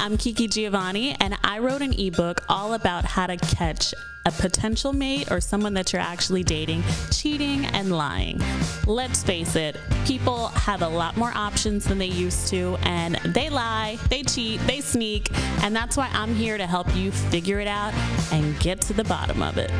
I'm Kiki Giovanni, and I wrote an ebook all about how to catch a potential mate or someone that you're actually dating cheating and lying. Let's face it, people have a lot more options than they used to, and they lie, they cheat, they sneak, and that's why I'm here to help you figure it out and get to the bottom of it.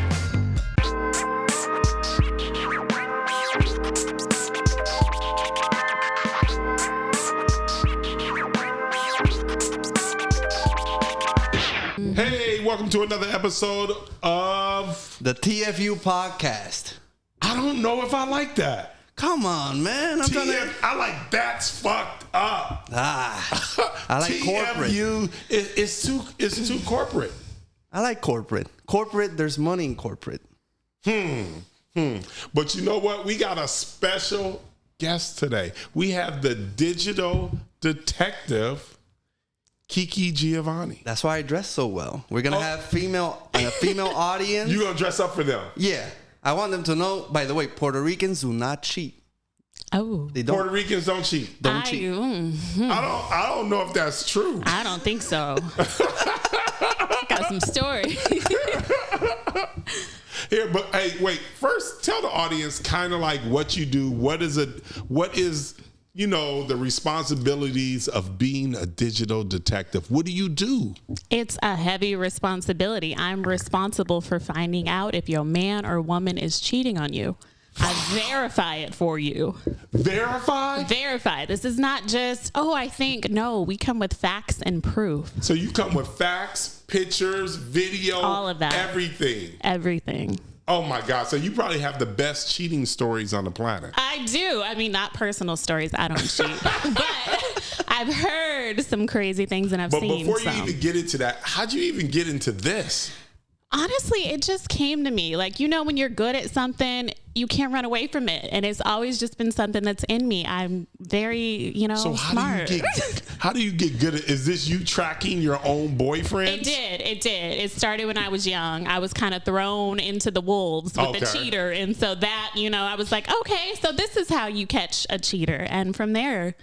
Hey, welcome to another episode of the TFU Podcast. I don't know if I like that. Come on, man. I like that's fucked up. I like TFU, it's too corporate. I like corporate. Corporate, there's money in corporate. But you know what? We got a special guest today. We have the digital detective, Kiki Giovanni. That's why I dress so well. We're going to have a female audience. You going to dress up for them? Yeah. I want them to know, by the way, Puerto Ricans do not cheat. Oh. They don't. Puerto Ricans don't cheat. Don't cheat. I don't know if that's true. I don't think so. Got some stories. Here, but hey, wait. First, tell the audience kind of like what you do. What is the responsibilities of being a digital detective? What do you do? It's a heavy responsibility. I'm responsible for finding out if your man or woman is cheating on you. I verify it for you. Verify? Verify. This is not just, I think. No, we come with facts and proof. So you come with facts, pictures, video, all of that. Everything. Oh my God. So you probably have the best cheating stories on the planet. I do. I mean, not personal stories. I don't cheat. But I've heard some crazy things and I've seen But before you even get into that, how'd you even get into this? Honestly, it just came to me. Like, when you're good at something, you can't run away from it. And it's always just been something that's in me. I'm very, so smart. How do you get good at, is this you tracking your own boyfriend? It did. It started when I was young. I was kind of thrown into the wolves with the cheater. And so that, I was like, okay, so this is how you catch a cheater. And from there,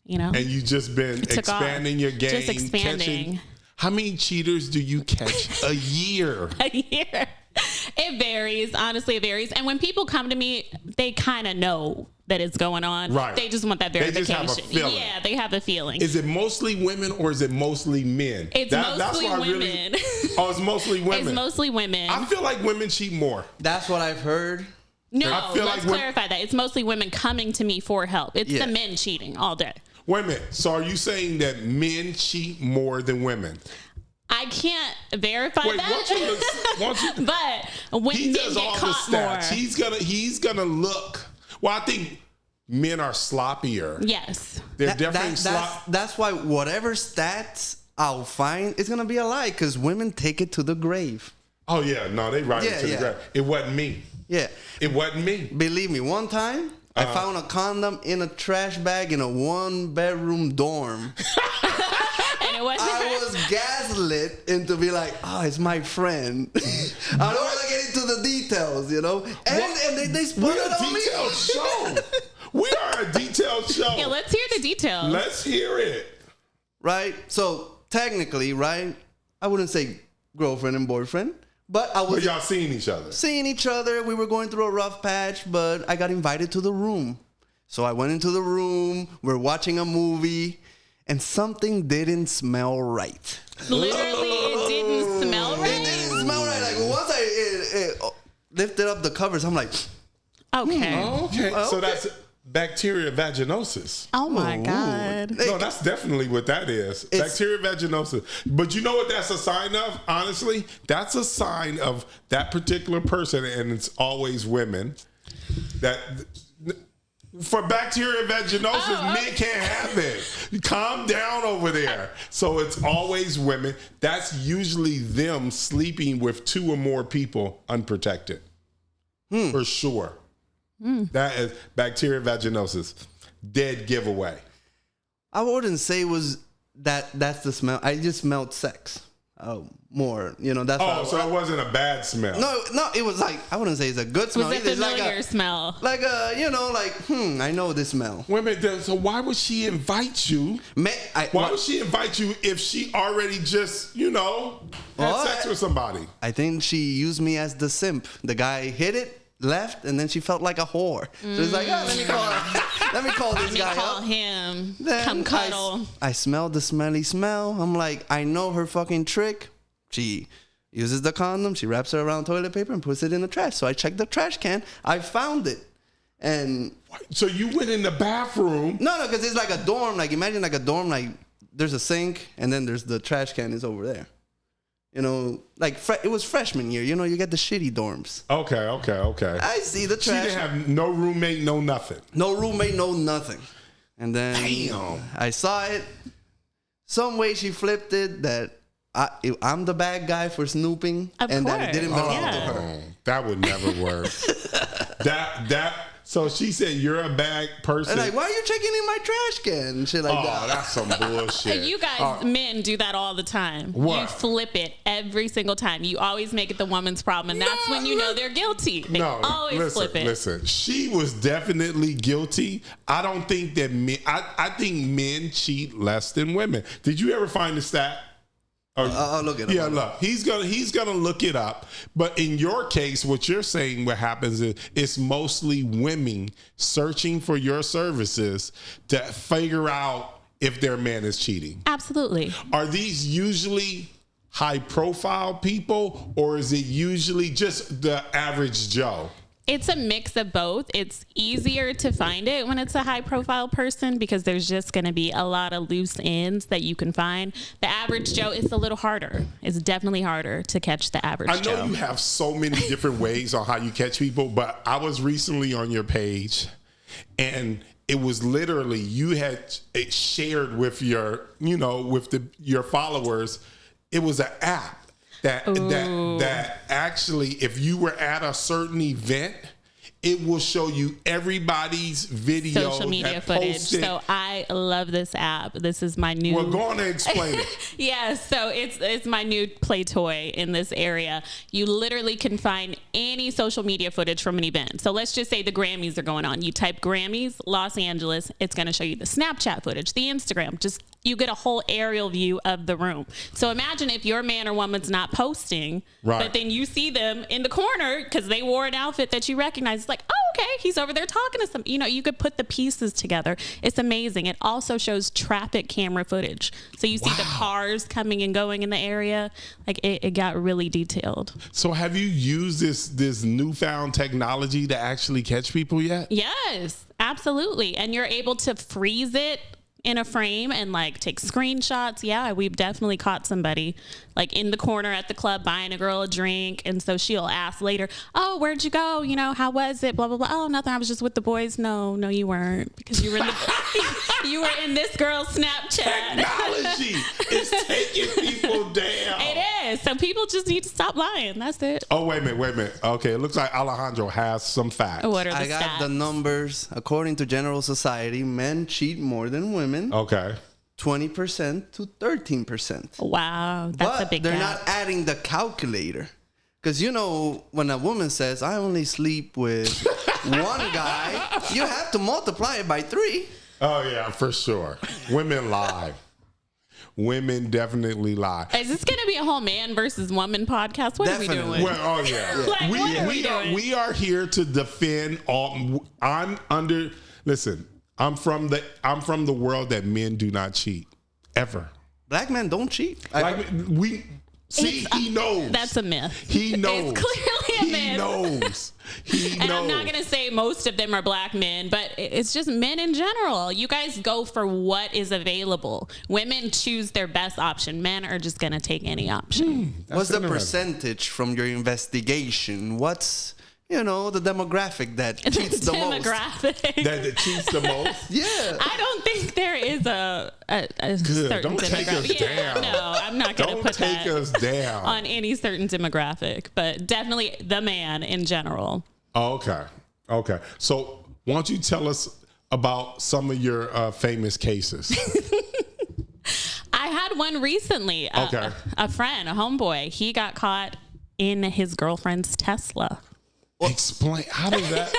And you just been expanding your game. Just expanding. How many cheaters do you catch a year? A year. It varies. Honestly, it varies. And when people come to me, they kind of know that it's going on. Right. They just want that verification. They just have a feeling. Yeah, they have a feeling. Is it mostly women or is it mostly men? It's mostly women. It's mostly women. It's mostly women. I feel like women cheat more. That's what I've heard. No, let's clarify that. It's mostly women coming to me for help. It's the men cheating all day. Wait a minute. So are you saying that men cheat more than women? I can't verify that. But when he men does get all caught the stats. more. He's gonna look. Well, I think men are sloppier. Yes. They're definitely that's why whatever stats I'll find is gonna be a lie because women take it to the grave. Oh yeah, no, they ride it to the grave. It wasn't me. Yeah. It wasn't me. Believe me, one time I found a condom in a trash bag in a 1-bedroom dorm. And it wasn't I was gaslit into be like, it's my friend. I don't want to get into the details, And they spun it on me. Detailed show. We are a detailed show. Yeah, let's hear the details. Let's hear it. Right? So technically, right? I wouldn't say girlfriend and boyfriend. But y'all seeing each other? Seeing each other. We were going through a rough patch, but I got invited to the room. So I went into the room. We're watching a movie, and something didn't smell right. Literally, it didn't smell right? It didn't smell right. Like, once I lifted up the covers, I'm like, okay. Okay. So that's bacteria vaginosis. Oh my God. No, that's definitely what that is. Bacteria vaginosis. But you know what that's a sign of? Honestly, that's a sign of that particular person, and it's always women. That for bacteria vaginosis, men can't have it. Calm down over there. So it's always women. That's usually them sleeping with 2 or more people unprotected. For sure. That is bacteria vaginosis. Dead giveaway. I wouldn't say it was that's the smell. I just smelled sex. more. You know, that's so it wasn't a bad smell. No, it was like, I wouldn't say it's a good smell. Was it familiar smell? Like I know this smell. Wait a minute, so why would she invite you? Why would she invite you if she already just, had sex with somebody? I think she used me as the simp. The guy hit it, left, and then she felt like a whore. So it's like, let me call this guy up. Call him. Then come cuddle. I smelled the smelly smell. I'm like, I know her fucking trick. She uses the condom. She wraps it around toilet paper and puts it in the trash. So I checked the trash can. I found it. And so you went in the bathroom? No, because it's like a dorm. Like, imagine like a dorm. Like, there's a sink, and then there's the trash can is over there. Like it was freshman year. You get the shitty dorms. Okay. I see the trash. She didn't have no roommate, no nothing. No roommate, no nothing. And then I saw it. Some way she flipped it that I'm the bad guy for snooping, and that it didn't belong to her. That would never work. So she said you're a bad person. And like, why are you checking in my trash can? And shit like that. Oh, that's some bullshit. You guys, men, do that all the time. What? You flip it every single time. You always make it the woman's problem, and that's when you know they're guilty. They always flip it. Listen, she was definitely guilty. I don't think that men. I think men cheat less than women. Did you ever find the stat? I'll look it up. Yeah, look, he's gonna look it up. But in your case, what you're saying, what happens is it's mostly women searching for your services to figure out if their man is cheating. Absolutely. Are these usually high-profile people, or is it usually just the average Joe? It's a mix of both. It's easier to find it when it's a high profile person because there's just going to be a lot of loose ends that you can find. The average Joe is a little harder. It's definitely harder to catch the average Joe. I know you have so many different ways on how you catch people, but I was recently on your page and it was literally you had it shared with your, your followers. It was an app. That actually, if you were at a certain event, it will show you everybody's video, social media footage. Posted. So I love this app. This is my new. Well, go on and explain it. Yeah, so it's my new play toy in this area. You literally can find any social media footage from an event. So let's just say the Grammys are going on. You type Grammys, Los Angeles. It's going to show you the Snapchat footage, the Instagram. Just you get a whole aerial view of the room. So imagine if your man or woman's not posting, right, but then you see them in the corner because they wore an outfit that you recognize. It's like, oh, okay, he's over there talking to some. You could put the pieces together. It's amazing. It also shows traffic camera footage. So you see the cars coming and going in the area. Like it got really detailed. So have you used this newfound technology to actually catch people yet? Yes, absolutely. And you're able to freeze it in a frame and like take screenshots. Yeah, we've definitely caught somebody like in the corner at the club buying a girl a drink, and so she'll ask later, oh, where'd you go, how was it, blah blah blah. Oh, nothing, I was just with the boys. No you weren't, because you were in you were in this girl's Snapchat. Technology is taking people down. It is. So people just need to stop lying. That's it. Oh, wait a minute. Okay, it looks like Alejandro has some facts. What are the I got stats? the numbers. According to General Society, men cheat more than women. Okay. 20% to 13%. Wow, that's a big they're gap. not adding the calculator. Because, when a woman says, I only sleep with one guy, you have to multiply it by 3. Oh, yeah, for sure. Women lie. Women definitely lie. Is this going to be a whole man versus woman podcast? What are we doing? Well, oh, yeah. Like, what are we doing? We are here to defend all. Listen, I'm from the world that men do not cheat. Ever. Black men don't cheat. He knows. That's a myth. He knows. It's clearly a myth. He knows. And I'm not going to say most of them are black men, but it's just men in general. You guys go for what is available. Women choose their best option. Men are just going to take any option. What's the percentage from your investigation? What's, the demographic that cheats the most? Demographic. That cheats the most? Yeah. I don't think there is a certain don't demographic. take us down. No, I'm not going to put Don't take us down on any certain demographic, but definitely the man in general. Oh, okay. So why don't you tell us about some of your famous cases? I had one recently. Okay. A friend, a homeboy, he got caught in his girlfriend's Tesla. Explain. How does that?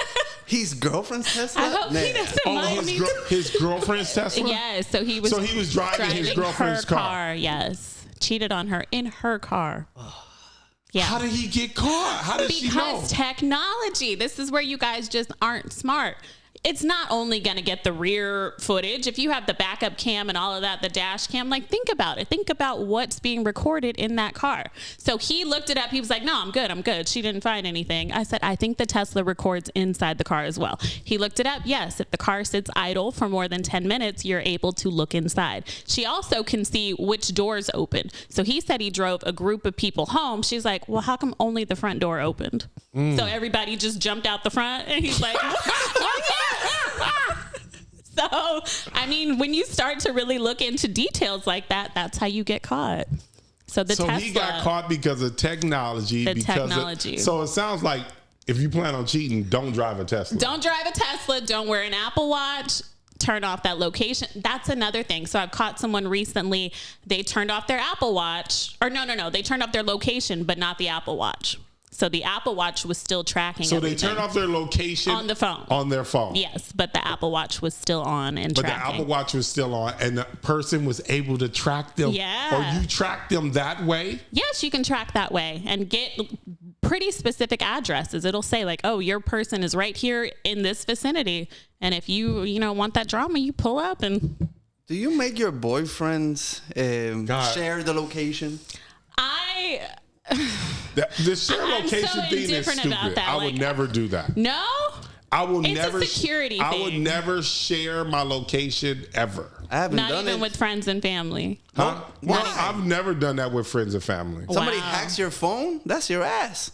His girlfriend's Tesla? I hope he doesn't mind me. His girlfriend's Tesla? Yes. So he was driving his girlfriend's car. Yes. Cheated on her in her car. Yeah. How did he get caught? How did she know? Because technology. This is where you guys just aren't smart. It's not only going to get the rear footage. If you have the backup cam and all of that, the dash cam, like think about it. Think about what's being recorded in that car. So he looked it up. He was like, no, I'm good. She didn't find anything. I said, I think the Tesla records inside the car as well. He looked it up. Yes, if the car sits idle for more than 10 minutes, you're able to look inside. She also can see which doors open. So he said he drove a group of people home. She's like, well, how come only the front door opened? So everybody just jumped out the front and he's like, So, I mean, when you start to really look into details like that, that's how you get caught. So Tesla, he got caught because of technology. So it sounds like if you plan on cheating, don't drive a Tesla. Don't drive a Tesla. Don't wear an Apple Watch. Turn off that location. That's another thing. So I've caught someone recently. They turned off their Apple Watch. Or no. They turned off their location, but not the Apple Watch. So the Apple Watch was still tracking everything. They turned off their location on the phone. On their phone. Yes, but the Apple Watch was still on and tracking. But the Apple Watch was still on, and the person was able to track them. Yeah. Or you track them that way? Yes, you can track that way and get pretty specific addresses. It'll say like, oh, your person is right here in this vicinity. And if you want that drama, you pull up and... Do you make your boyfriends share the location? The share location thing is stupid. I would never do that. No? I will it's never. It's a security thing. I would never share my location ever. I haven't done it. Not even with friends and family. Huh? Well, I've never done that with friends and family. Somebody hacks your phone, that's your ass.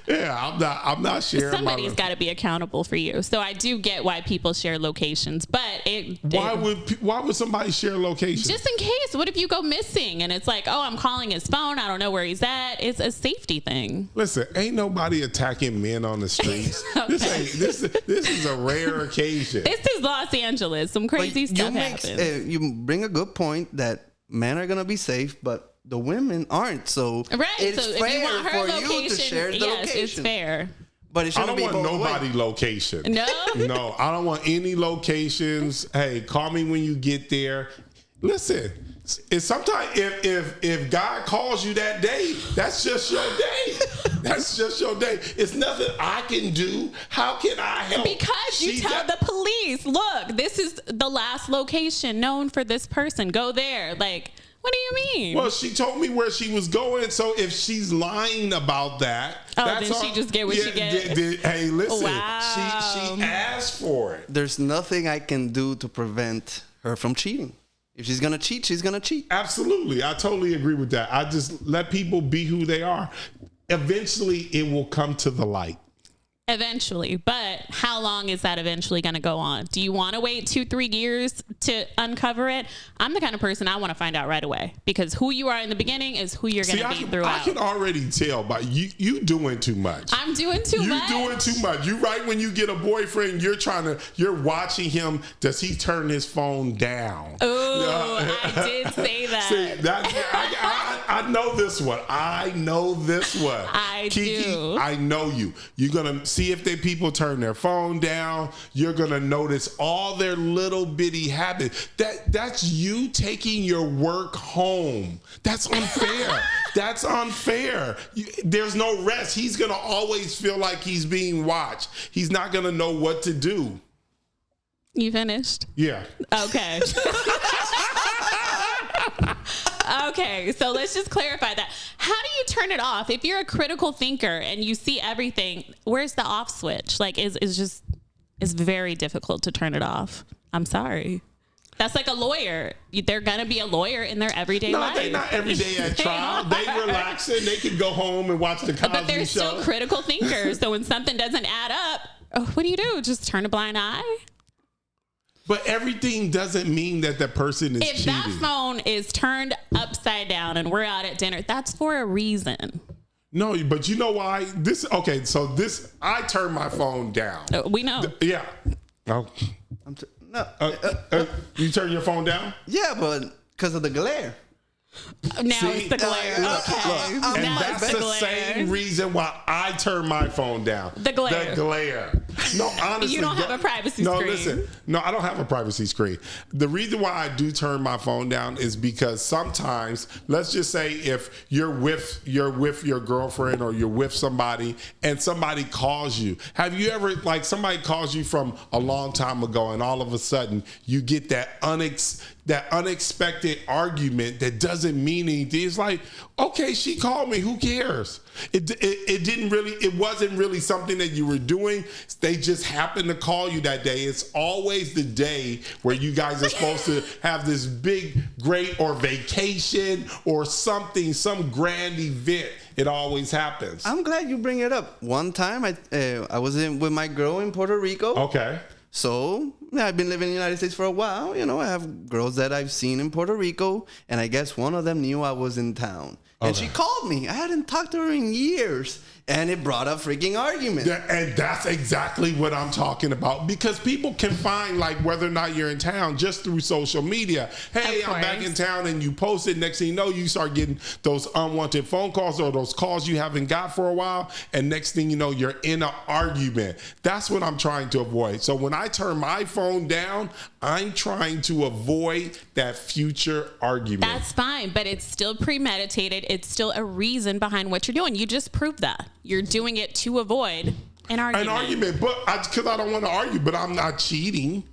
Yeah, I'm not sharing. Somebody's got to be accountable for you. So I do get why people share locations, but why would somebody share locations? Just in case. What if you go missing and it's like, oh, I'm calling his phone. I don't know where he's at. It's a safety thing. Listen, ain't nobody attacking men on the streets. Okay. This is a rare occasion. This is Los Angeles. Some crazy stuff happens. You bring a good point that men are gonna be safe, but the women aren't. So it's fair for you to share the location. It's fair. But it shouldn't I don't want nobody location. No, no, I don't want any locations. Hey, call me when you get there. Listen, it's sometimes if God calls you that day, that's just your day. That's just your day. It's nothing I can do. How can I help? Because you tell the police, look, this is the last location known for this person. Go there. Like, what do you mean? Well, she told me where she was going. So if she's lying about that, then she just get what she gets. Hey, listen, wow. she asked for it. There's nothing I can do to prevent her from cheating. If she's gonna cheat, she's gonna cheat. Absolutely, I totally agree with that. I just let people be who they are. Eventually, it will come to the light. Eventually, but how long is that eventually going to go on? Do you want to wait 2-3 years to uncover it? I'm the kind of person I want to find out right away, because who you are in the beginning is who you're going to be throughout. I can already tell by you doing too much. I'm doing too much. You're doing too much. You right when you get a boyfriend, you're watching him. Does he turn his phone down? Oh, I did say that. See, I know this one. I know this one. Kiki, do. I know you. You're going to see if people turn their phone down. You're going to notice all their little bitty habits. That's you taking your work home. That's unfair. That's unfair. There's no rest. He's going to always feel like he's being watched. He's not going to know what to do. You finished? Yeah. Okay. Okay, so let's just clarify that. How do you turn it off? If you're a critical thinker and you see everything, where's the off switch? Like, it's very difficult to turn it off. I'm sorry. That's like a lawyer. They're going to be a lawyer in their everyday life. No, they're not every day at trial. They relaxing. They can go home and watch the Cosby Show. But they're still critical thinkers. So when something doesn't add up, what do? Just turn a blind eye? But everything doesn't mean that the person is cheating. If that phone is turned upside down and we're out at dinner, that's for a reason. No, but you know why? I turn my phone down. We know. Yeah. Oh. No. You turn your phone down? Yeah, but Because of the glare. Now See? it's the glare. Okay. And Now that's it's the glare. same reason why I turn my phone down. The glare. The glare. No, honestly. You don't have a privacy screen. No, listen. No, I don't have a privacy screen. The reason why I do turn my phone down is because sometimes, let's just say if you're with your girlfriend or you're with somebody and somebody calls you. Have you ever, like, somebody calls you from a long time ago and all of a sudden you get that unexpected argument that doesn't mean anything? It's like, okay, she called me. Who cares? It wasn't really something that you were doing. They just happened to call you that day. It's always the day where you guys are supposed to have this big, great, or vacation or something, some grand event. It always happens. I'm glad you bring it up. One time I was with my girl in Puerto Rico. Okay. So I've been living in the United States for a while. You know, I have girls that I've seen in Puerto Rico, and I guess one of them knew I was in town. And she called me. I hadn't talked to her in years. And it brought a freaking argument. And that's exactly what I'm talking about. Because people can find, like, whether or not you're in town just through social media. Hey, I'm back in town, and you post it. Next thing you know, you start getting those unwanted phone calls or those calls you haven't got for a while. And next thing you know, you're in an argument. That's what I'm trying to avoid. So when I turn my phone down, I'm trying to avoid that future argument. That's fine, but it's still premeditated. It's still a reason behind what you're doing. You just proved that. You're doing it to avoid an argument. But because I don't want to argue, but I'm not cheating.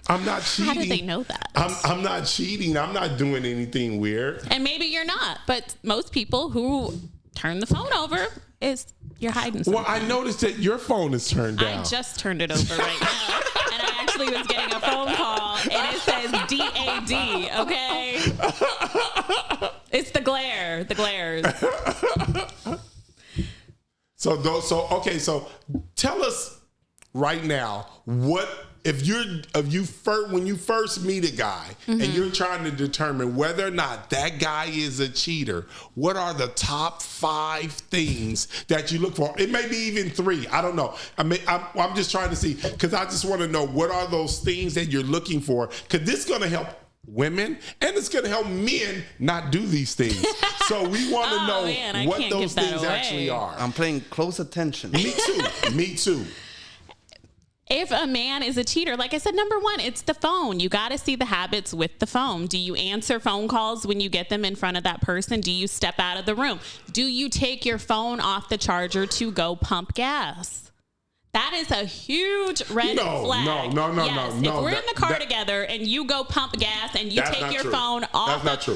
I'm not cheating. How do they know that? I'm not cheating. I'm not doing anything weird. And maybe you're not, but most people who turn the phone over you're hiding something. Well, I noticed that your phone is turned down. I just turned it over right now. And I actually was getting a phone call, and it says DAD, okay? It's the glare. The glares. So tell us right now, what when you first meet a guy and you're trying to determine whether or not that guy is a cheater, what are the top 5 things that you look for? It may be even 3. I don't know. I'm just trying to see, because I just want to know what are those things that you're looking for, because this is going to help women and it's going to help men not do these things. So we want to know what those things actually are. I'm paying close attention. Me too. If a man is a cheater, like I said, number 1, it's the phone. You got to see the habits with the phone. Do you answer phone calls when you get them in front of that person? Do you step out of the room? Do you take your phone off the charger to go pump gas? That is a huge red flag. No. If we're in the car together and you go pump gas and you take your phone off of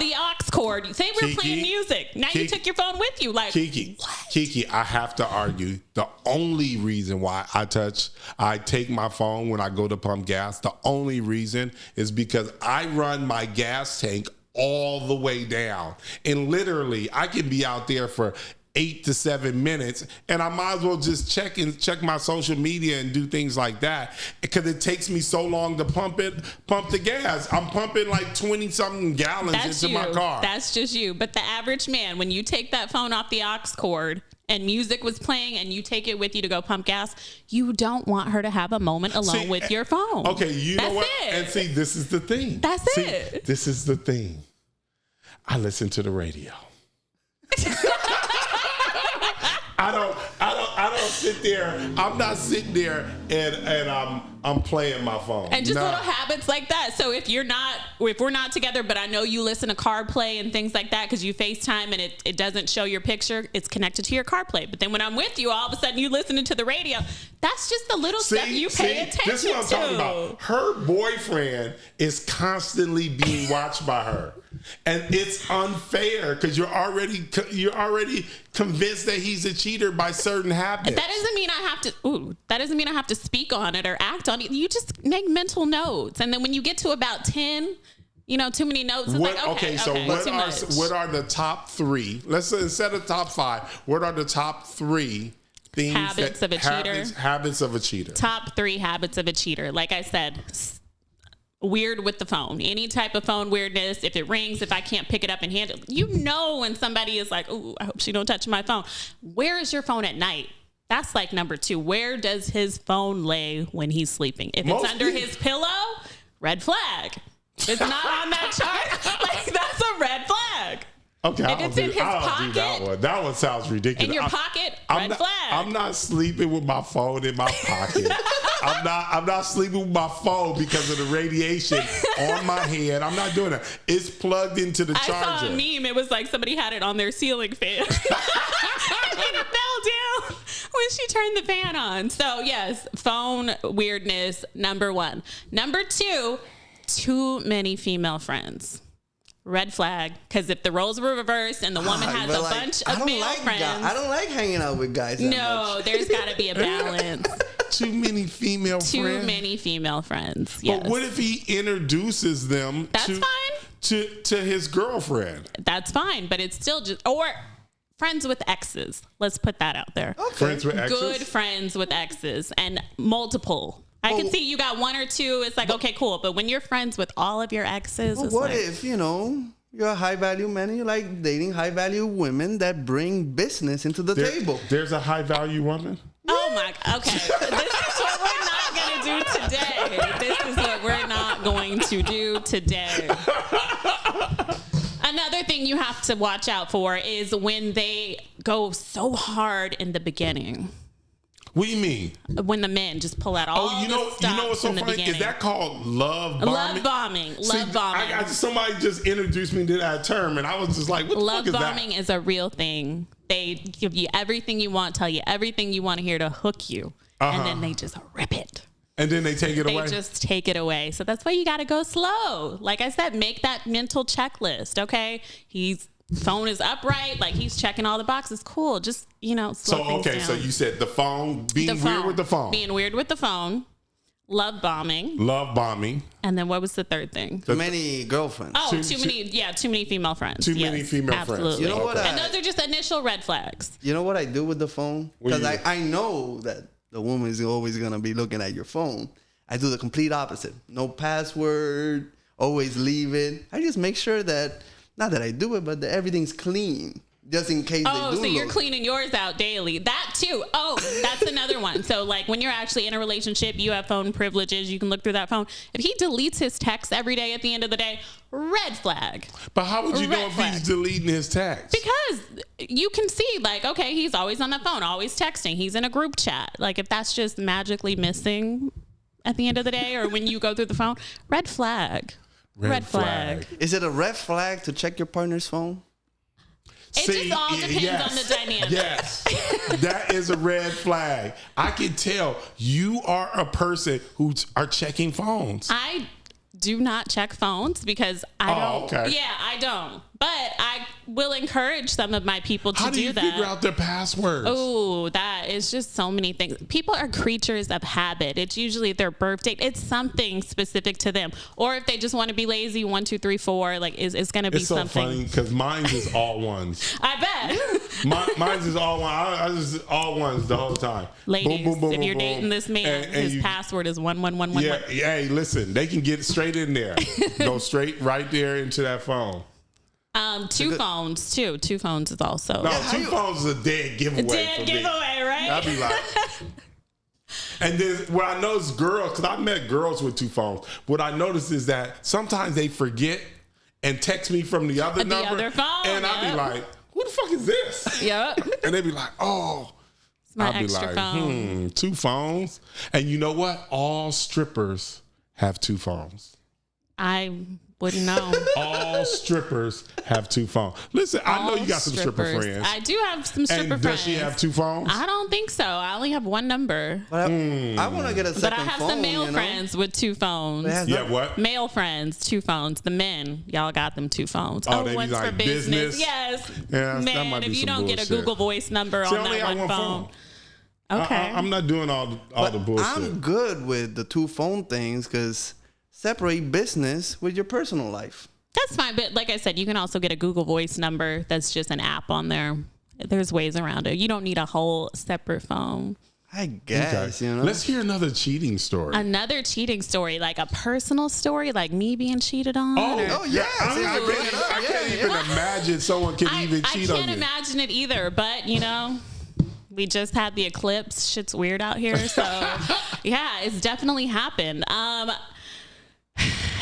the aux cord, say we're playing music. Now you took your phone with you. Like, Kiki, I have to argue. The only reason why I take my phone when I go to pump gas, the only reason is because I run my gas tank all the way down. And literally, I can be out there for 8 to 7 minutes, and I might as well just check my social media and do things like that, because it takes me so long to pump the gas. I'm pumping like 20 something gallons into my car. That's just you. But the average man, when you take that phone off the aux cord and music was playing and you take it with you to go pump gas, you don't want her to have a moment alone with your phone. Okay, know what? And see, this is the thing. This is the thing. I listen to the radio. I don't sit there. I'm not sitting there and I'm playing my phone. And just little habits like that. So if we're not together, but I know you listen to CarPlay and things like that because you FaceTime and it doesn't show your picture, it's connected to your CarPlay. But then when I'm with you, all of a sudden you listening to the radio. That's just the little stuff you pay attention to. This is what I'm talking about. Her boyfriend is constantly being watched by her. And it's unfair because you're already convinced that he's a cheater by certain habits. That doesn't mean I have to speak on it or act on it. You just make mental notes, and then when you get to about 10, too many notes. It's what are the top 3? Let's say instead of top 5, what are the top 3 things? Habits of a cheater. Top 3 habits of a cheater. Like I said. Weird with the phone. Any type of phone weirdness. If it rings, if I can't pick it up and hand it, when somebody is like, "Ooh, I hope she don't touch my phone." Where is your phone at night? That's like number 2. Where does his phone lay when he's sleeping? If it's under his pillow, red flag. It's not on that chart. Like, that's a red flag. Okay, if it's in his pocket, that one sounds ridiculous. In your pocket, red flag. I'm not sleeping with my phone in my pocket. I'm not sleeping with my phone because of the radiation on my head. I'm not doing that. It's plugged into the charger. I saw a meme. It was like somebody had it on their ceiling fan. And it fell down when she turned the fan on. So yes, phone weirdness, number 1. Number 2, too many female friends. Red flag, because if the roles were reversed and the woman has a bunch of male friends, I don't like hanging out with guys. No, there's got to be a balance. Too many female friends. Too many female friends. Yes. But what if he introduces them? That's fine. To his girlfriend. That's fine, but it's still just friends with exes. Let's put that out there. Okay. Friends with exes. Good friends with exes and multiple. I can see you got 1 or 2. It's like, okay, cool. But when you're friends with all of your exes, it's what like, if, you're a high value man and you like dating high value women that bring business into the table? There's a high value woman? Oh my, okay. This is what we're not going to do today. This is what we're not going to do today. Another thing you have to watch out for is when they go so hard in the beginning. What do you mean? When the men just pull out all the stuff you know what's so funny? beginning. Is that called love bombing? Love bombing. Love bombing. Somebody just introduced me to that term, and I was just like, what the fuck is that? Love bombing is a real thing. They give you everything you want, tell you everything you want to hear to hook you, and then they just rip it. And then they take it away? They just take it away. So that's why you got to go slow. Like I said, make that mental checklist, okay? Phone is upright, like he's checking all the boxes. Cool, just slow things down. So you said the phone, weird with the phone. Being weird with the phone, love bombing, and then what was the third thing? Too many girlfriends. Oh, too many female friends. Too many female absolutely. friends. You know what? And those are just initial red flags. You know what I do with the phone? Because I know that the woman is always gonna be looking at your phone. I do the complete opposite. No password. Always leave it. I just make sure that. Not that I do it, but that everything's clean. Just in case they do. Oh, so you're look. cleaning yours out daily. That too. Oh, that's another one. So like when you're actually in a relationship, you have phone privileges. You can look through that phone. If he deletes his texts every day at the end of the day, red flag. But how would you know if he's deleting his text? Because you can see like, okay, he's always on the phone, always texting. He's in a group chat. Like if that's just magically missing at the end of the day or when you go through the phone, red flag. Red flag. Is it a red flag to check your partner's phone? It just all depends on the dynamic. Yes, that is a red flag. I can tell you are a person who are checking phones. I do not check phones because I don't. Okay. Yeah, I don't. But I will encourage some of my people to do that. How do you figure out their passwords? Oh, that is just so many things. People are creatures of habit. It's usually their birth date. It's something specific to them. Or if they just want to be lazy, 1, 2, 3, 4, like it's going to be something. It's so funny because mine is all ones. I bet. Mine is all one. I just all ones the whole time. Ladies, boom, boom, boom, if you're boom, dating this man, and his password is 11111. Yeah, hey, listen, they can get straight in there. Go straight right there into that phone. Two phones too. 2 phones is also. No, 2 phones is a dead giveaway. Dead giveaway, right? I'd be like. And then what I notice girls, because I met girls with 2 phones. What I noticed is that sometimes they forget and text me from the other number. Other phone, and I'd be like, who the fuck is this? Yep. And they'd be like, oh. It's my I'd be extra like, phone. 2 phones. And you know what? All strippers have 2 phones. I wouldn't know. All strippers have 2 phones. Listen, I know you got some stripper friends. I do have some stripper friends. Does she have 2 phones? I don't think so. I only have 1 number. But I want to get a second phone. But I have some male friends with 2 phones. Yeah, what? Male friends, 2 phones. The men, y'all got them 2 phones. Oh, they one's be like for business. Yes. Yeah, that man, might be if you some don't get a bullshit. Google Voice number See, on I only that have one phone. Okay. I'm not doing all the bullshit. I'm good with the 2 phone things because separate business with your personal life. That's fine, but like I said, you can also get a Google Voice number that's just an app on there. There's ways around it. You don't need a whole separate phone. I guess, Okay. Let's hear another cheating story. Another cheating story, like a personal story, like me being cheated on. Oh, yeah. I can't even imagine someone can even cheat on you. I can't imagine it either, but we just had the eclipse. Shit's weird out here. So yeah, it's definitely happened.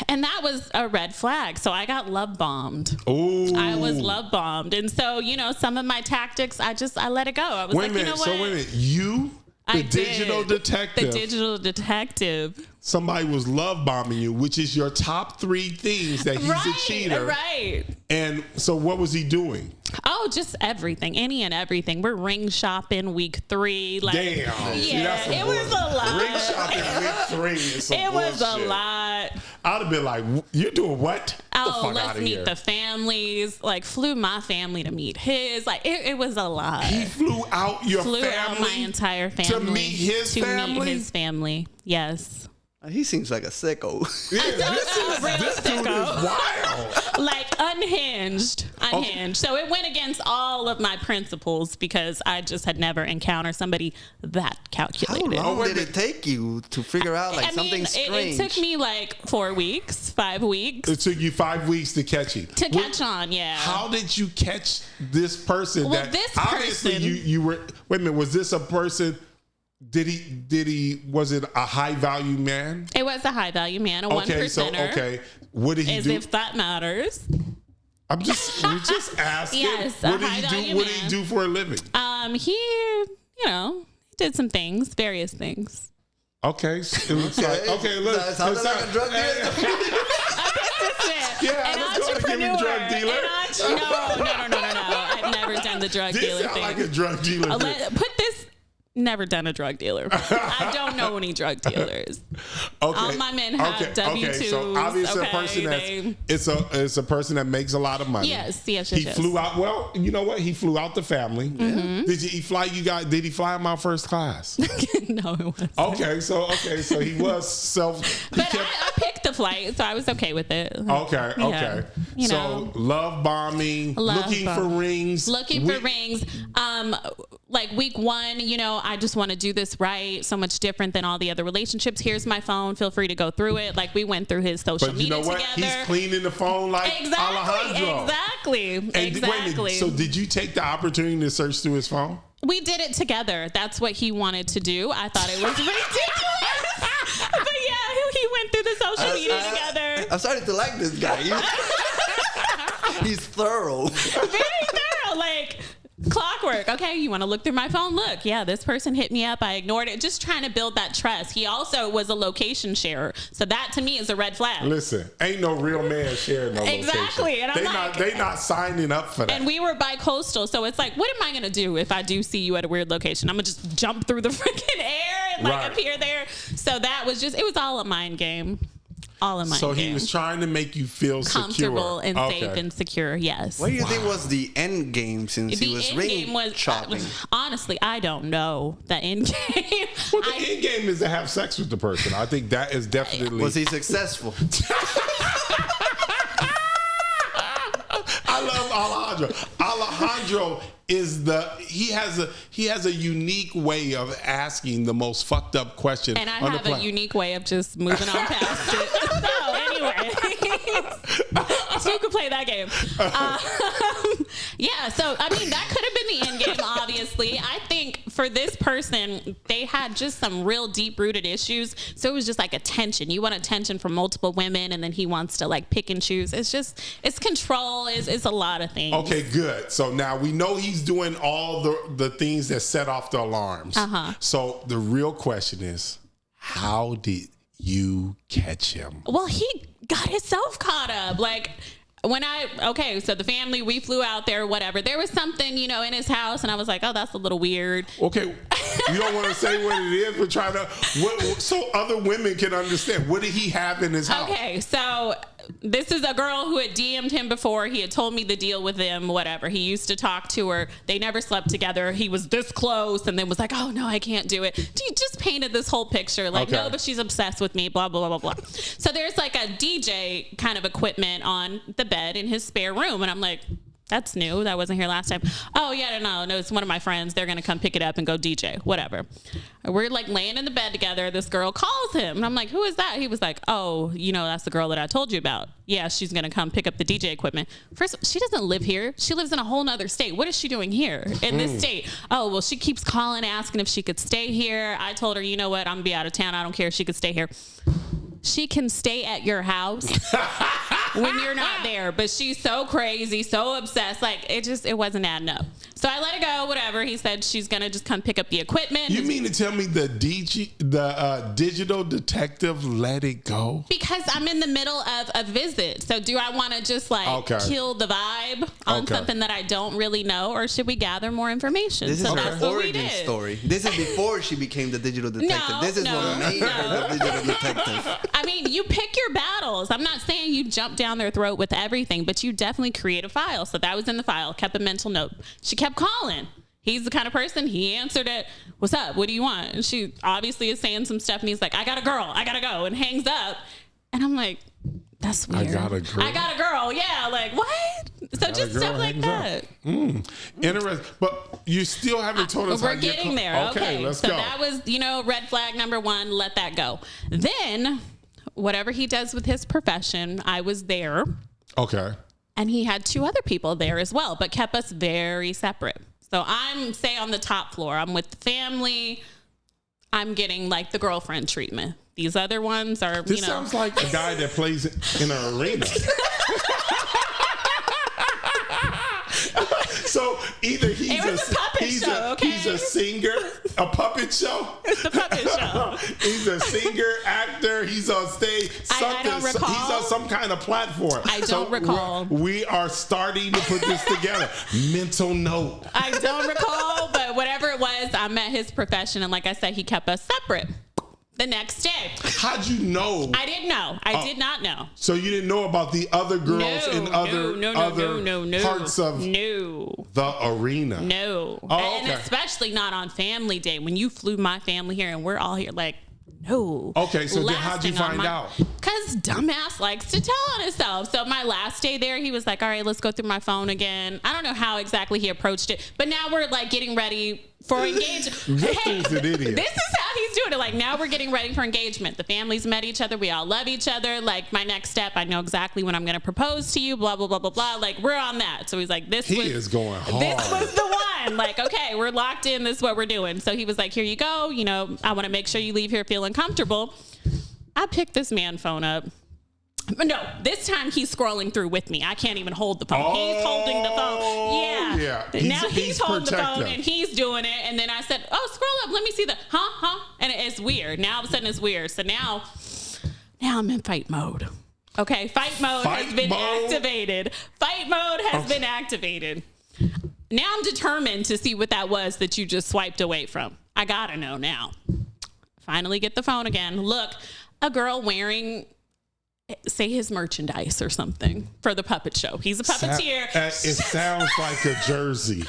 And that was a red flag. So I got love bombed. Ooh. I was love bombed. And so, some of my tactics, I let it go. I was wait a minute. So wait a minute. You, the digital detective. The digital detective. Somebody was love bombing you, which is your top 3 things that he's a cheater. Right. And so what was he doing? Oh, just everything. Any and everything. We're ring shopping week 3. Like, damn. Yeah, it was a lot. Ring shopping week 3 is some It bullshit. was a lot. I'd have been like, you're doing what? Oh, let's meet the families. Like, flew my family to meet his. Like, it was a lot. He flew out your flew family? Out my entire family. To meet his family? To meet his family, yes. He seems like a sicko. Yeah, this dude is wild. Like unhinged. Okay. So it went against all of my principles because I just had never encountered somebody that calculated. How long did it take you to figure out something strange? It took me like 4 weeks, 5 weeks. It took you 5 weeks to catch him. Catch on, yeah. How did you catch this person? Well, that this obviously person, you were. Wait a minute. Was this a person? Was it a high value man? It was a high value man, a 1%er. What did he do? As if that matters. We're just asking. Yes, what did he do? What did he do for a living? He did some things, various things. Okay, it looks like look. Sounds like a drug dealer. Yeah, an let's go to give him drug dealer. No. I've never done the drug dealer sound thing. like a drug dealer. Never done a drug dealer. I don't know any drug dealers. Okay. All my men have W-2s. Okay, so obviously it's a person that makes a lot of money. Yes. He flew out. Well, you know what? He flew out the family. Mm-hmm. Did he fly you guys? Did he fly him out first class? No, it wasn't. Okay, so he was self. But I picked the flight, so I was okay with it. Okay. Yeah, so love bombing, looking for rings. Like week 1, I just want to do this right. So much different than all the other relationships. Here's my phone. Feel free to go through it. Like we went through his social media together. But you know what? He's cleaning the phone like Alejandro. Exactly. So did you take the opportunity to search through his phone? We did it together. That's what he wanted to do. I thought it was ridiculous. But yeah, he went through the social media together. I'm starting to like this guy. He's thorough. Very thorough. Like clockwork. Okay, you want to look through my phone? Look, yeah, this person hit me up. I ignored it. Just trying to build that trust. He also was a location sharer. So that to me is a red flag. Listen, ain't no real man sharing no location. Exactly. And they not signing up for that. And we were bi-coastal. So it's like, what am I going to do if I do see you at a weird location? I'm going to just jump through the freaking air and appear there. So that was it was all a mind game. All in my game. He was trying to make you feel comfortable and safe and secure. Yes. What do you think was the end game since he was ring shopping? Honestly, I don't know the end game. Well, the end game is to have sex with the person. I think that is definitely. Was he successful? I love Alejandro. Alejandro he has a unique way of asking the most fucked up question. And I have a unique way of just moving on past it. So anyway, so you can play that game. Yeah, so I mean that could have been the end game. Obviously, I think for this person, they had just some real deep rooted issues. So it was just like attention. You want attention from multiple women, and then he wants to like pick and choose. It's control. It's a lot of things. Okay, good. So now we know he's doing all the things that set off the alarms. So the real question is, how did you catch him? Well, he got himself caught up. Like so the family, we flew out there, whatever. There was something, in his house, and I was like, oh, that's a little weird. Okay, you don't want to say what it is. We're trying to, so other women can understand. What did he have in his house? Okay, so this is a girl who had DM'd him before. He had told me the deal with him, whatever. He used to talk to her. They never slept together. He was this close and then was like, oh, no, I can't do it. He just painted this whole picture. Like, no, but she's obsessed with me, blah, blah, blah, blah, blah. So there's like a DJ kind of equipment on the bed in his spare room. And I'm like, that's new. That wasn't here last time. Oh, yeah, no, it's one of my friends. They're going to come pick it up and go DJ, whatever. We're like laying in the bed together. This girl calls him. And I'm like, who is that? He was like, oh, that's the girl that I told you about. Yeah, she's going to come pick up the DJ equipment. First, she doesn't live here. She lives in a whole nother state. What is she doing here in this state? Oh, well, she keeps calling, asking if she could stay here. I told her, you know what? I'm going to be out of town. I don't care if she could stay here. she can stay at your house when you're not there, but she's so crazy, so obsessed. Like, it wasn't adding up. So I let it go, whatever. He said she's going to just come pick up the equipment. You mean to tell me the digital detective let it go? Because I'm in the middle of a visit. So do I want to just kill the vibe on something that I don't really know, or should we gather more information? This is her origin story. This is before she became the digital detective. This is what made her the digital detective. I mean, you pick your battles. I'm not saying you jump down their throat with everything, but you definitely create a file. So that was in the file. Kept a mental note. She kept calling. He's the kind of person, he answered it. What's up? What do you want? And she obviously is saying some stuff, and he's like, I got a girl. I got to go, and hangs up. And I'm like, that's weird. I got a girl. Yeah, like, what? So just stuff like that. Interesting. But you still haven't told us we're getting there. Okay, let's go. So that was, red flag number 1. Let that go. Then, whatever he does with his profession, I was there. Okay. And he had 2 other people there as well, but kept us very separate. So I'm, say, on the top floor. I'm with the family. I'm getting, like, the girlfriend treatment. These other ones are, This sounds like a guy that plays in an arena. So either he's he's a singer, a puppet show. It's the puppet show. He's a singer, actor. He's on stage. I don't recall. He's on some kind of platform. I don't recall. We are starting to put this together. Mental note. I don't recall, but whatever it was, I met his profession, and like I said, he kept us separate. The next day. How'd you know? I didn't know. I did not know. So you didn't know about the other girls in other parts of the arena? No. And especially not on family day. When you flew my family here and we're all here, like, no. Okay, so then how'd you find out? Because dumbass likes to tell on himself. So my last day there, he was like, all right, let's go through my phone again. I don't know how exactly he approached it, but now we're like getting ready for engagement. This is an idiot. This is how he's doing it. Like, now we're getting ready for engagement. The families met each other. We all love each other. Like, my next step, I know exactly when I'm going to propose to you, blah, blah, blah, blah, blah. Like, we're on that. So he's like, this is going hard. This was the one. Like, okay, we're locked in. This is what we're doing. So he was like, here you go. I want to make sure you leave here feeling comfortable. I picked this man phone up. No, this time he's scrolling through with me. I can't even hold the phone. He's holding the phone. Yeah. Now he's holding the phone and he's doing it. And then I said, oh, scroll up. Let me see the, And it's weird. Now all of a sudden it's weird. So now I'm in fight mode. Okay, fight mode has been activated. Fight mode has been activated. Now I'm determined to see what that was that you just swiped away from. I gotta know now. Finally get the phone again. Look, a girl wearing, say, his merchandise or something for the puppet show. He's a puppeteer. It sounds like a jersey.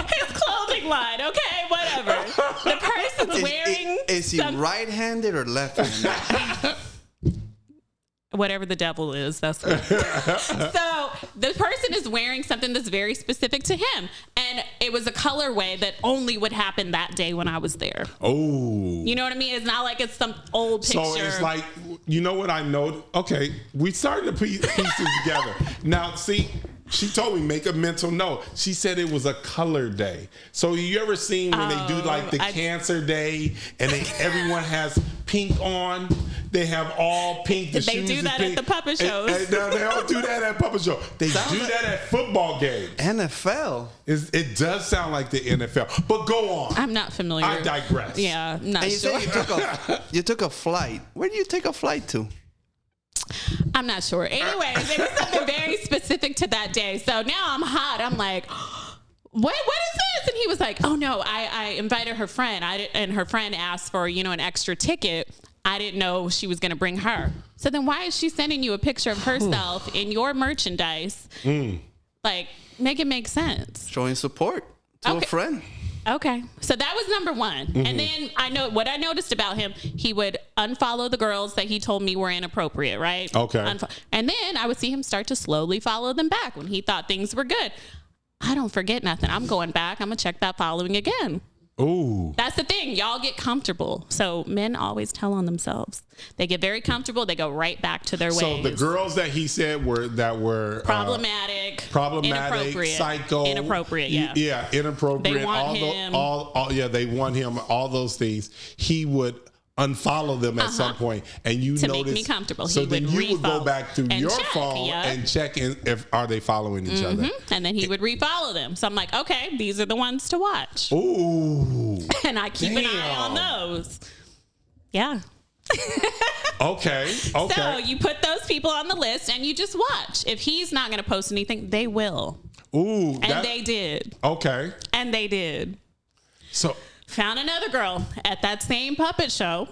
His clothing line. Okay, whatever. The person's wearing. Is he right-handed or left-handed? Whatever the devil is, that's what. So the person is wearing something that's very specific to him. And it was a colorway that only would happen that day when I was there. Oh. You know what I mean? It's not like it's some old picture. So it's like, you know what I know? Okay, we started to piece pieces together. Now, see, she told me make a mental note. She said it was a color day. So you ever seen when they do like the Cancer Day and everyone has pink on? They have all pink. They do that at the puppet shows. They don't do that at puppet shows. They do that at football games. NFL. It does sound like the NFL. But go on. I'm not familiar. I digress. Yeah, I'm not and sure. You said you took a flight. Where do you take a flight to? I'm not sure. Anyways, it was something very specific to that day. So now I'm hot. I'm like, what is this? And he was like, oh no, I invited her friend. And her friend asked for, an extra ticket. I didn't know she was going to bring her. So then why is she sending you a picture of herself in your merchandise? Like, make it make sense. Showing support to a friend. Okay. So that was number 1. Mm-hmm. And then what I noticed about him, he would unfollow the girls that he told me were inappropriate, right? Okay. And then I would see him start to slowly follow them back when he thought things were good. I don't forget nothing. I'm going back. I'm going to check that following again. Ooh. That's the thing. Y'all get comfortable. So men always tell on themselves. They get very comfortable. They go right back to their ways. So the girls that he said were problematic, inappropriate, psycho, inappropriate. Yeah, yeah, inappropriate. They want him. They want him. All those things. He would unfollow them at some point, and you to notice, make me comfortable. So He then would you would go refollow back through and your check, phone and check in if are they following each other. And then he would refollow them. So I'm like, okay, these are the ones to watch. Ooh. And I keep an eye on those. Yeah. Okay. So you put those people on the list and you just watch. If he's not going to post anything, they will. Ooh. And they did. Okay. And they did. So found another girl at that same puppet show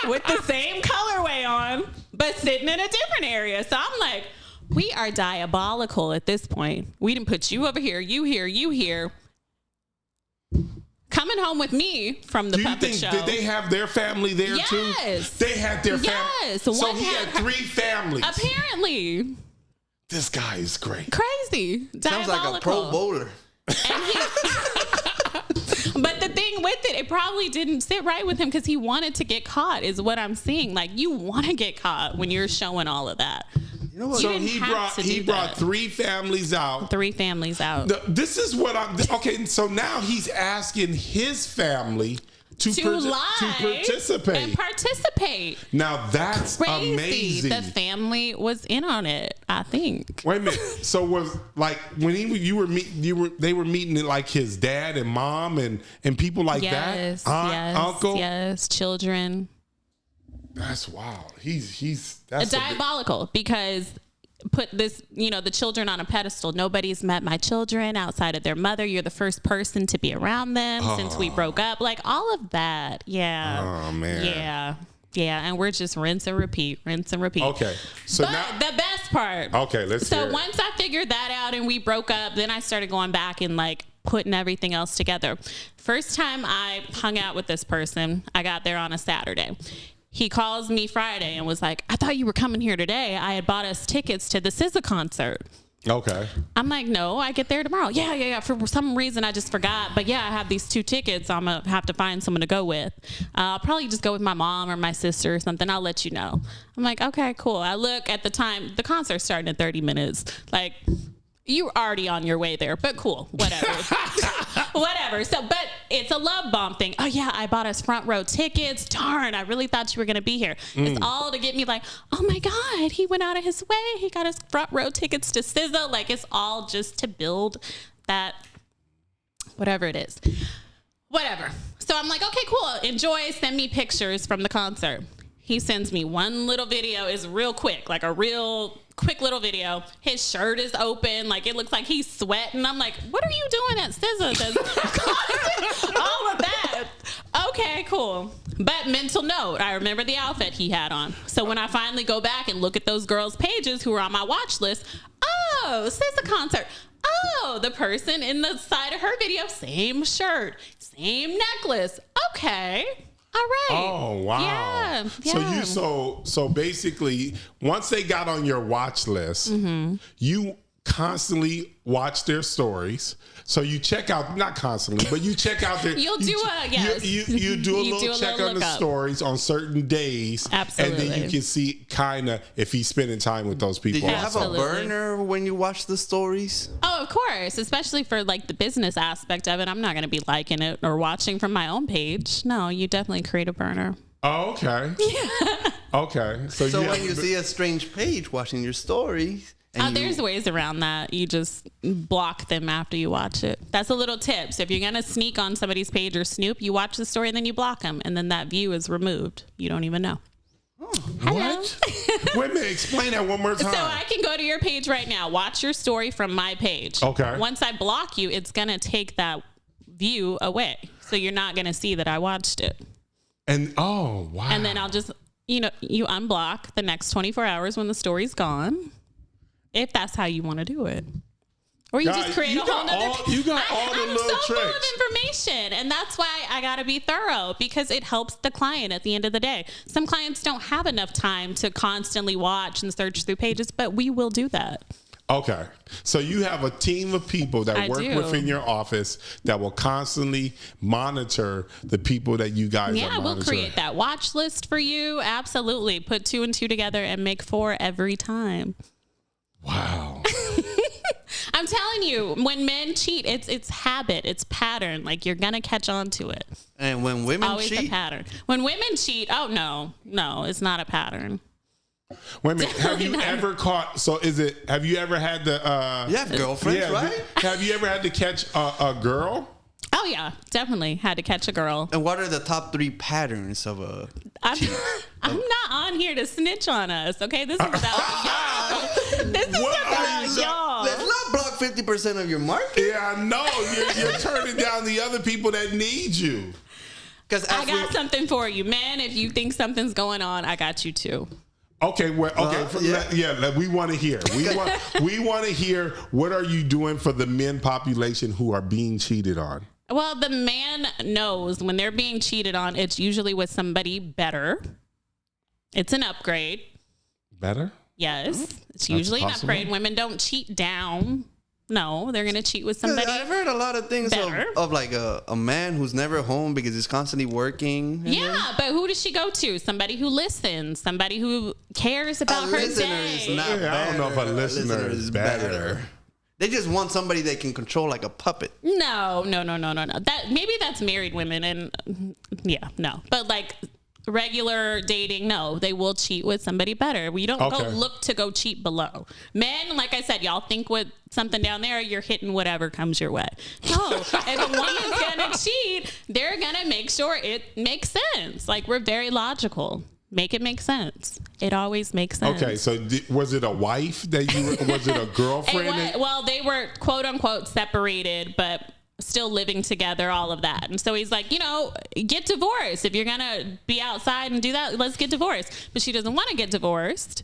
with the same colorway on, but sitting in a different area. So I'm like, we are diabolical at this point. We didn't put you over here, you here, you here. Coming home with me from the puppet show. Did they have their family there too? Yes. They had their family. Yes. So he had 3 families. Apparently. This guy is great. Crazy. Sounds like a pro bowler. But the thing with it probably didn't sit right with him because he wanted to get caught, is what I'm seeing. Like, you want to get caught when you're showing all of that. You know what? So he brought 3 families out. 3 families out. This is what I'm okay. So now he's asking his family to participate. And participate. Now that's crazy. amazing. The family was in on it, I think. Wait a minute. So was like when they were meeting like his dad and mom and people like that? Aunt, uncle? Yes, children. That's wild. That's diabolical because put this, the children on a pedestal. Nobody's met my children outside of their mother. You're the first person to be around them since we broke up. Like all of that. Yeah. Oh man. Yeah. Yeah. And we're just rinse and repeat. Okay. So but now the best part. Okay, let's hear it. Once I figured that out and we broke up, then I started going back and like putting everything else together. First time I hung out with this person, I got there on a Saturday. He calls me Friday and was like, I thought you were coming here today. I had bought us tickets to the SZA concert. Okay. I'm like, no, I get there tomorrow. Yeah. For some reason, I just forgot. But yeah, I have these 2 tickets. I'm going to have to find someone to go with. I'll probably just go with my mom or my sister or something. I'll let you know. I'm like, okay, cool. I look at the time. The concert's starting in 30 minutes. Like, you're already on your way there, but cool, whatever. Whatever. So, but it's a love bomb thing. Oh yeah, I bought us front row tickets. Darn, I really thought you were going to be here. It's all to get me like, oh my God, he went out of his way. He got us front row tickets to SZA. Like it's all just to build that, whatever it is. Whatever. So I'm like, okay, cool. Enjoy. Send me pictures from the concert. He sends me one little video. Is real quick, like a real quick little video. His shirt is open. Like it looks like he's sweating. I'm like, what are you doing at SZA? All of that. Okay, cool. But mental note, I remember the outfit he had on. So when I finally go back and look at those girls' pages who were on my watch list, oh, SZA concert. Oh, the person in the side of her video, same shirt, same necklace. Okay. All right. Oh wow. Yeah. So basically, once they got on your watch list, you constantly watch their stories. So you check out, not constantly, but you check out their. You do a little check on the stories on certain days. Absolutely. And then you can see kind of if he's spending time with those people. Did you have a burner when you watch the stories? Oh, of course, especially for like the business aspect of it. I'm not going to be liking it or watching from my own page. No, you definitely create a burner. Oh, okay. Yeah. Okay. So when you see a strange page watching your stories. There's ways around that. You just block them after you watch it. That's a little tip. So if you're going to sneak on somebody's page or snoop, you watch the story and then you block them. And then that view is removed. You don't even know. Oh, what? Wait a minute. Explain that one more time. So I can go to your page right now. Watch your story from my page. Okay. Once I block you, it's going to take that view away. So you're not going to see that I watched it. And oh, wow. And then I'll just, you unblock the next 24 hours when the story's gone. If that's how you want to do it. Or you just create a whole nother... You got all the little tricks. I'm so full of information. And that's why I got to be thorough. Because it helps the client at the end of the day. Some clients don't have enough time to constantly watch and search through pages. But we will do that. Okay. So you have a team of people that work within your office that will constantly monitor the people that you guys are monitoring. Yeah, we'll create that watch list for you. Absolutely. Put 2 and 2 together and make 4 every time. Wow. I'm telling telling you, when men cheat, it's habit, it's pattern. Like, you're gonna catch on to it. And when women always cheat, a pattern. When women cheat, oh no, it's not a pattern. Wait a minute. Have you ever caught? So have you ever had the? you have girlfriends, right? Have you ever had to catch a girl? Oh yeah, definitely had to catch a girl. And what are the top 3 patterns of a? I'm not on here to snitch on us. Okay, this is about y'all. This is about y'all. Let's not block 50% of your market. Yeah, I know. You're turning down the other people that need you. Because I got something for you, man. If you think something's going on, I got you too. Okay, we want to hear. We want to hear, what are you doing for the men population who are being cheated on? Well, the man knows when they're being cheated on, it's usually with somebody better. It's an upgrade. Better? Yes. It's usually an upgrade. Women don't cheat down. No, they're going to cheat with somebody. I've heard a lot of things of like a man who's never home because he's constantly working. Yeah, but who does she go to? Somebody who listens. Somebody who cares about her day. Is not better. I don't know if a listener is better. They just want somebody they can control like a puppet. No. Maybe that's married women, and no. But like regular dating, no, they will cheat with somebody better. We don't go look to go cheat below. Men, like I said, y'all think with something down there, you're hitting whatever comes your way. No, if a woman's gonna cheat, they're gonna make sure it makes sense. Like, we're very logical. Make it make sense. It always makes sense. Okay, so was it a wife that was it a girlfriend? Well, they were quote unquote separated, but still living together, all of that. And so he's like, get divorced. If you're going to be outside and do that, let's get divorced. But she doesn't want to get divorced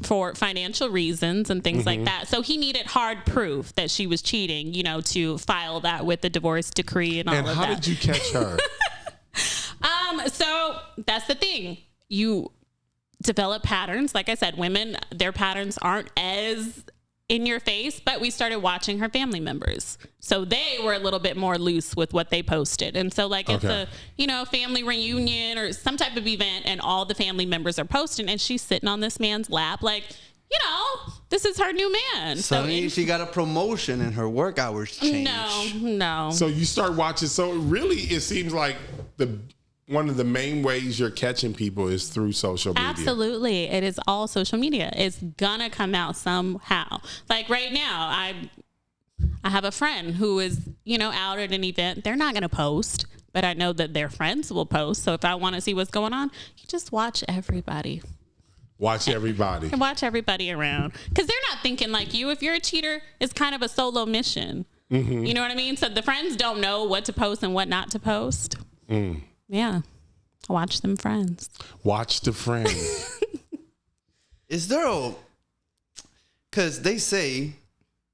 for financial reasons and things like that. So he needed hard proof that she was cheating, to file that with the divorce decree and all of that. And how did you catch her? So that's the thing. You develop patterns. Like I said, women, their patterns aren't as in your face, but we started watching her family members. So they were a little bit more loose with what they posted. And so it's a, family reunion or some type of event, and all the family members are posting, and she's sitting on this man's lap like, this is her new man. So she got a promotion and her work hours changed. No. So you start watching. So really, it seems like one of the main ways you're catching people is through social media. Absolutely. It is all social media. It's gonna come out somehow. Like right now, I have a friend who is, out at an event. They're not gonna post, but I know that their friends will post. So if I want to see what's going on, you just watch everybody. Watch everybody. And watch everybody around. Because they're not thinking like you. If you're a cheater, it's kind of a solo mission. Mm-hmm. You know what I mean? So the friends don't know what to post and what not to post. Mm. Yeah. Watch them friends. Watch the friends. Is there because they say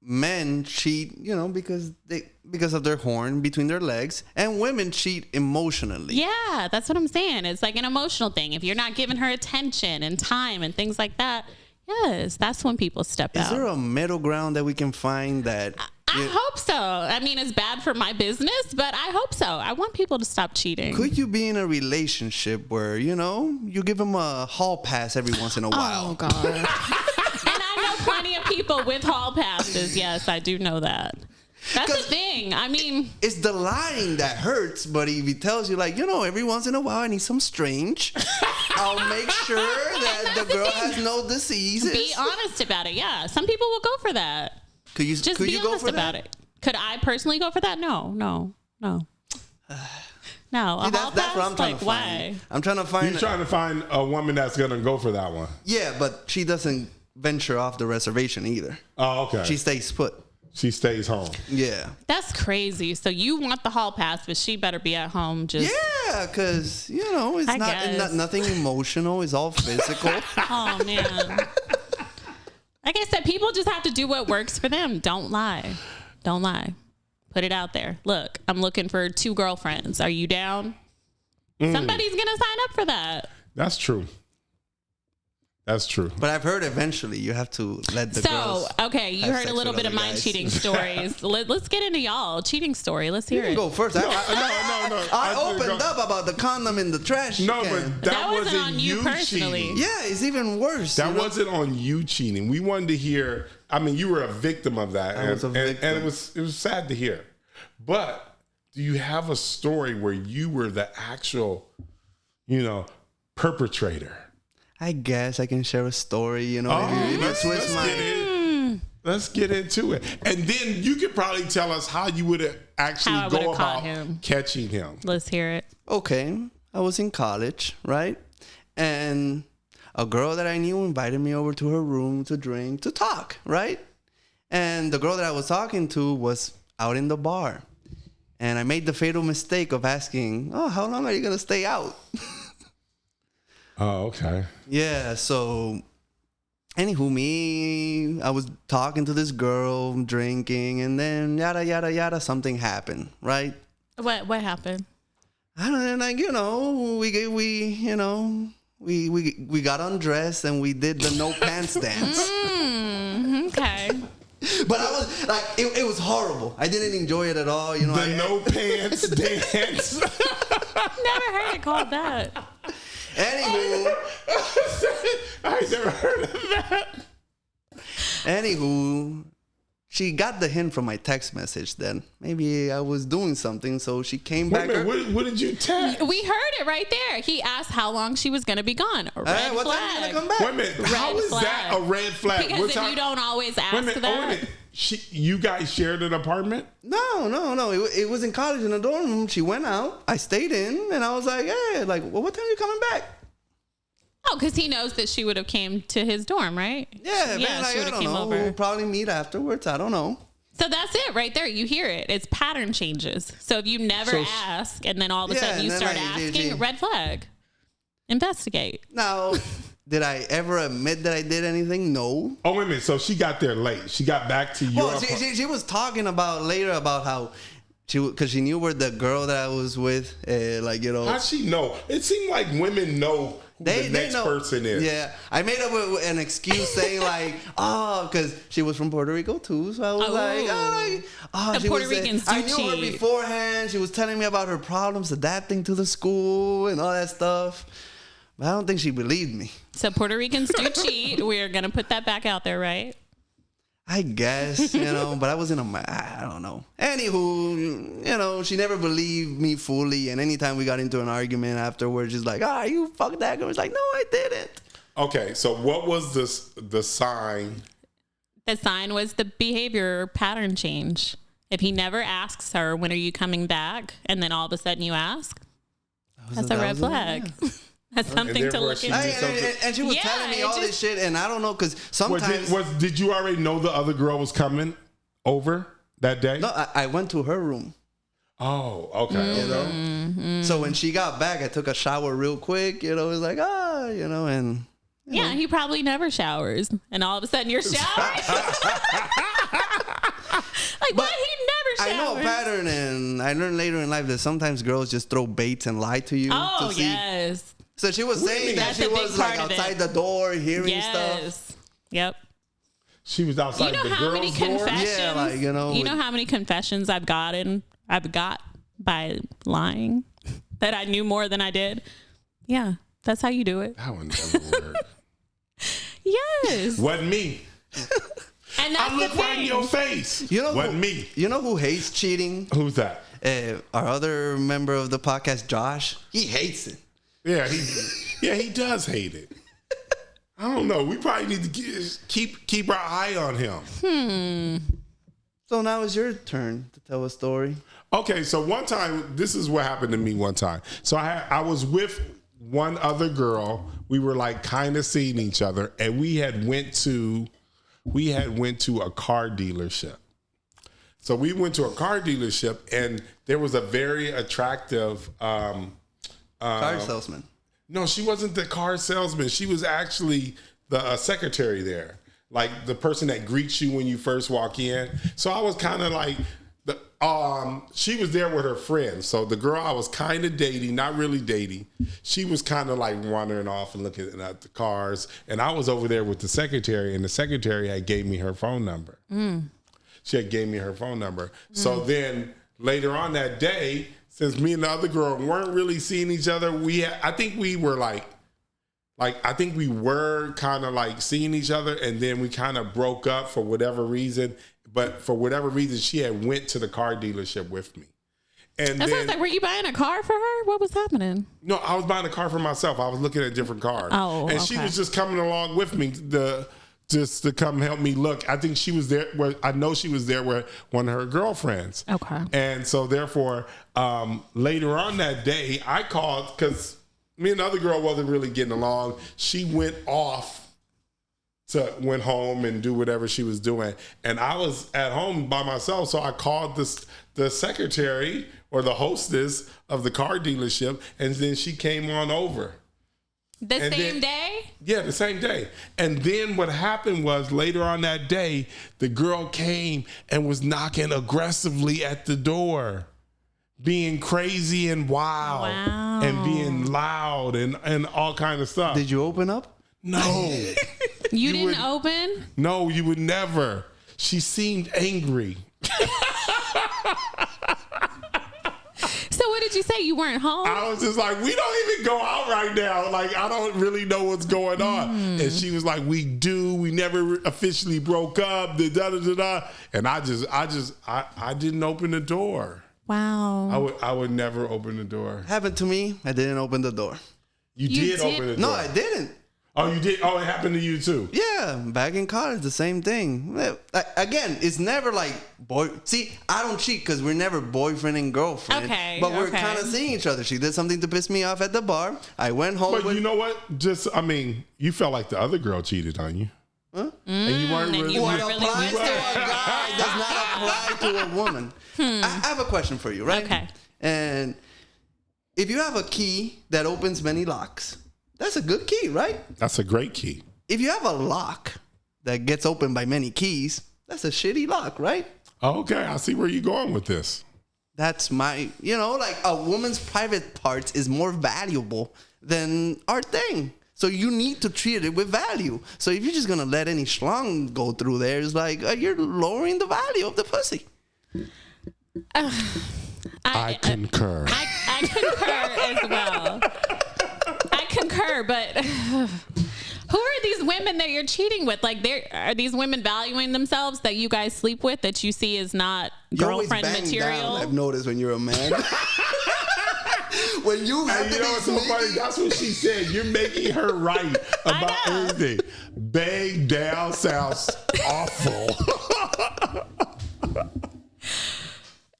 men cheat, because of their horn between their legs, and women cheat emotionally. Yeah, that's what I'm saying. It's like an emotional thing. If you're not giving her attention and time and things like that, yes, that's when people step out. Is there a middle ground that we can find that... I hope so. I mean, it's bad for my business, but I hope so. I want people to stop cheating. Could you be in a relationship where, you give them a hall pass every once in a while? Oh, God. And I know plenty of people with hall passes. Yes, I do know that. That's the thing. I mean... It's the lying that hurts, but if he tells you, every once in a while I need some strange, I'll make sure that the girl has no diseases. Be honest about it, yeah. Some people will go for that. Could you be go honest for about it? Could I personally go for that? No. No. See, that's what I'm trying to find. Why? I'm trying to find... You're trying to find a woman that's going to go for that one. Yeah, but she doesn't venture off the reservation either. Oh, okay. She stays put. She stays home. Yeah. That's crazy. So you want the hall pass, but she better be at home just... Yeah, because, it's nothing emotional. It's all physical. Oh, man. Like I said, people just have to do what works for them. Don't lie. Don't lie. Put it out there. Look, I'm looking for 2 girlfriends. Are you down? Somebody's going to sign up for that. That's true. That's true. But I've heard eventually you have to let the girls. So, okay, you heard a little bit of my cheating stories. Let's get into y'all cheating story. Let's hear it. Go first. No. I opened up about the condom in the trash can. But that wasn't on you personally. Cheating. Yeah, it's even worse. That wasn't on you cheating. We wanted to hear. I mean, you were a victim of that, and it was sad to hear. But do you have a story where you were the actual, perpetrator? I guess I can share a story, Let's get into it. And then you could probably tell us how you would actually go about catching him. Let's hear it. Okay. I was in college, right? And a girl that I knew invited me over to her room to drink, to talk, right? And the girl that I was talking to was out in the bar. And I made the fatal mistake of asking, how long are you going to stay out? Oh, okay. Yeah, so anywho, I was talking to this girl, drinking, and then yada, yada, yada, something happened, right? What happened? I don't know, we got undressed and we did the no pants dance. Okay. But I was like, it was horrible. I didn't enjoy it at all. No pants dance. Never heard it called that. Anywho, I never heard of that. Anywho, she got the hint from my text message then. Maybe I was doing something, so she came back. What did you text? We heard it right there. He asked how long she was going to be gone. Red flag. What time are you going to come back? Wait a minute. How is that a red flag? Because if you don't always ask that. You guys shared an apartment? No. It was in college in a dorm room. She went out. I stayed in, and I was like, hey, what time are you coming back? Oh, because he knows that she would have came to his dorm, right? Yeah, man, she would have came over. We'll probably meet afterwards. I don't know. So that's it right there. You hear it. It's pattern changes. So if you never ask, and then all of a sudden you start asking, red flag. Investigate. Now, did I ever admit that I did anything? No. Oh, wait a minute. So she got there late. She got back to your apartment. She was talking later about how because she knew where the girl that I was with, How'd she know? It seemed like women know who the next person is. Yeah. I made up an excuse saying because she was from Puerto Rico too. So I was the Puerto Ricans do I knew her beforehand. She was telling me about her problems adapting to the school and all that stuff. But I don't think she believed me. So Puerto Ricans do cheat. We're going to put that back out there, right? I guess, but I was I don't know. Anywho, she never believed me fully. And anytime we got into an argument afterwards, she's like, you fucked that girl. I was like, no, I didn't. Okay, so what was the sign? The sign was the behavior pattern change. If he never asks her, when are you coming back? And then all of a sudden you ask, that's a red flag. That's something to look into. And she was telling me all this shit, and I don't know, because sometimes... Did you already know the other girl was coming over that day? No, I went to her room. Oh, okay. So when she got back, I took a shower real quick. It was like, and... Yeah, he probably never showers. And all of a sudden you're showering. Why he never showers? I know a pattern, and I learned later in life that sometimes girls just throw baits and lie to you. Oh, yes. So she was saying that she was outside the door hearing stuff. Yep. She was outside the girl's door? Yeah, you know how many confessions I've got by lying? That I knew more than I did? Yeah, that's how you do it. That one never worked. Yes. Wasn't me. And that's I look right in your face. Wasn't me. You know who hates cheating? Who's that? Our other member of the podcast, Josh. He hates it. Yeah, he does hate it. I don't know. We probably need to keep our eye on him. So now it's your turn to tell a story. Okay, so one time, this is what happened to me one time. So I was with one other girl. We were kind of seeing each other, and we had went to a car dealership. So we went to a car dealership, and there was a very attractive car salesman. No, she wasn't the car salesman. She was actually the secretary there, the person that greets you when you first walk in. So I was kind of she was there with her friends. So the girl I was kind of dating, not really dating, she was kind of like wandering off and looking at the cars. And I was over there with the secretary, and the secretary had gave me her phone number. She had gave me her phone number. So then later on that day, since me and the other girl weren't really seeing each other, I think we were kind of like seeing each other, and then we kind of broke up for whatever reason. But for whatever reason, she had went to the car dealership with me. And that sounds like, were you buying a car for her? What was happening? No, I was buying a car for myself. I was looking at different cars. Oh, and she was just coming along with me just to come help me look. I think she was there. I know she was there with one of her girlfriends. Okay. And so therefore, later on that day, I called because me and the other girl wasn't really getting along. She went home and do whatever she was doing. And I was at home by myself. So I called the secretary or the hostess of the car dealership. And then she came on over. The same day? Yeah, the same day. And then what happened was later on that day, the girl came and was knocking aggressively at the door, being crazy and wild and being loud and all kind of stuff. Did you open up? No. You didn't open? No, you would never. She seemed angry. So what did you say? You weren't home? I was just like, we don't even go out right now. Like, I don't really know what's going on. And she was like, we do. We never officially broke up. And I didn't open the door. Wow. I would never open the door. Happened to me. I didn't open the door. You did open the door. No, I didn't. Oh, you did? Oh, it happened to you too? Yeah, back in college, the same thing. Again, it's never like See, I don't cheat because we're never boyfriend and girlfriend. Okay, but we're kind of seeing each other. She did something to piss me off at the bar. I went home. But you know what? You felt like the other girl cheated on you. Huh? And you weren't really. What applies to a guy does not apply to a woman. I have a question for you, right? Okay. And if you have a key that opens many locks, that's a good key, right? That's a great key. If you have a lock that gets opened by many keys, that's a shitty lock, right? Okay, I see where you're going with this. That's like a woman's private parts is more valuable than our thing. So you need to treat it with value. So if you're just going to let any schlong go through there, it's like you're lowering the value of the pussy. I concur. I concur as well. I concur, but who are these women that you're cheating with? Like, are these women valuing themselves that you guys sleep with that you see is not girlfriend material? Down, I've noticed when you're a man. When you have you know what's so funny? That's what she said. You're making her right about everything. Bang down sounds awful.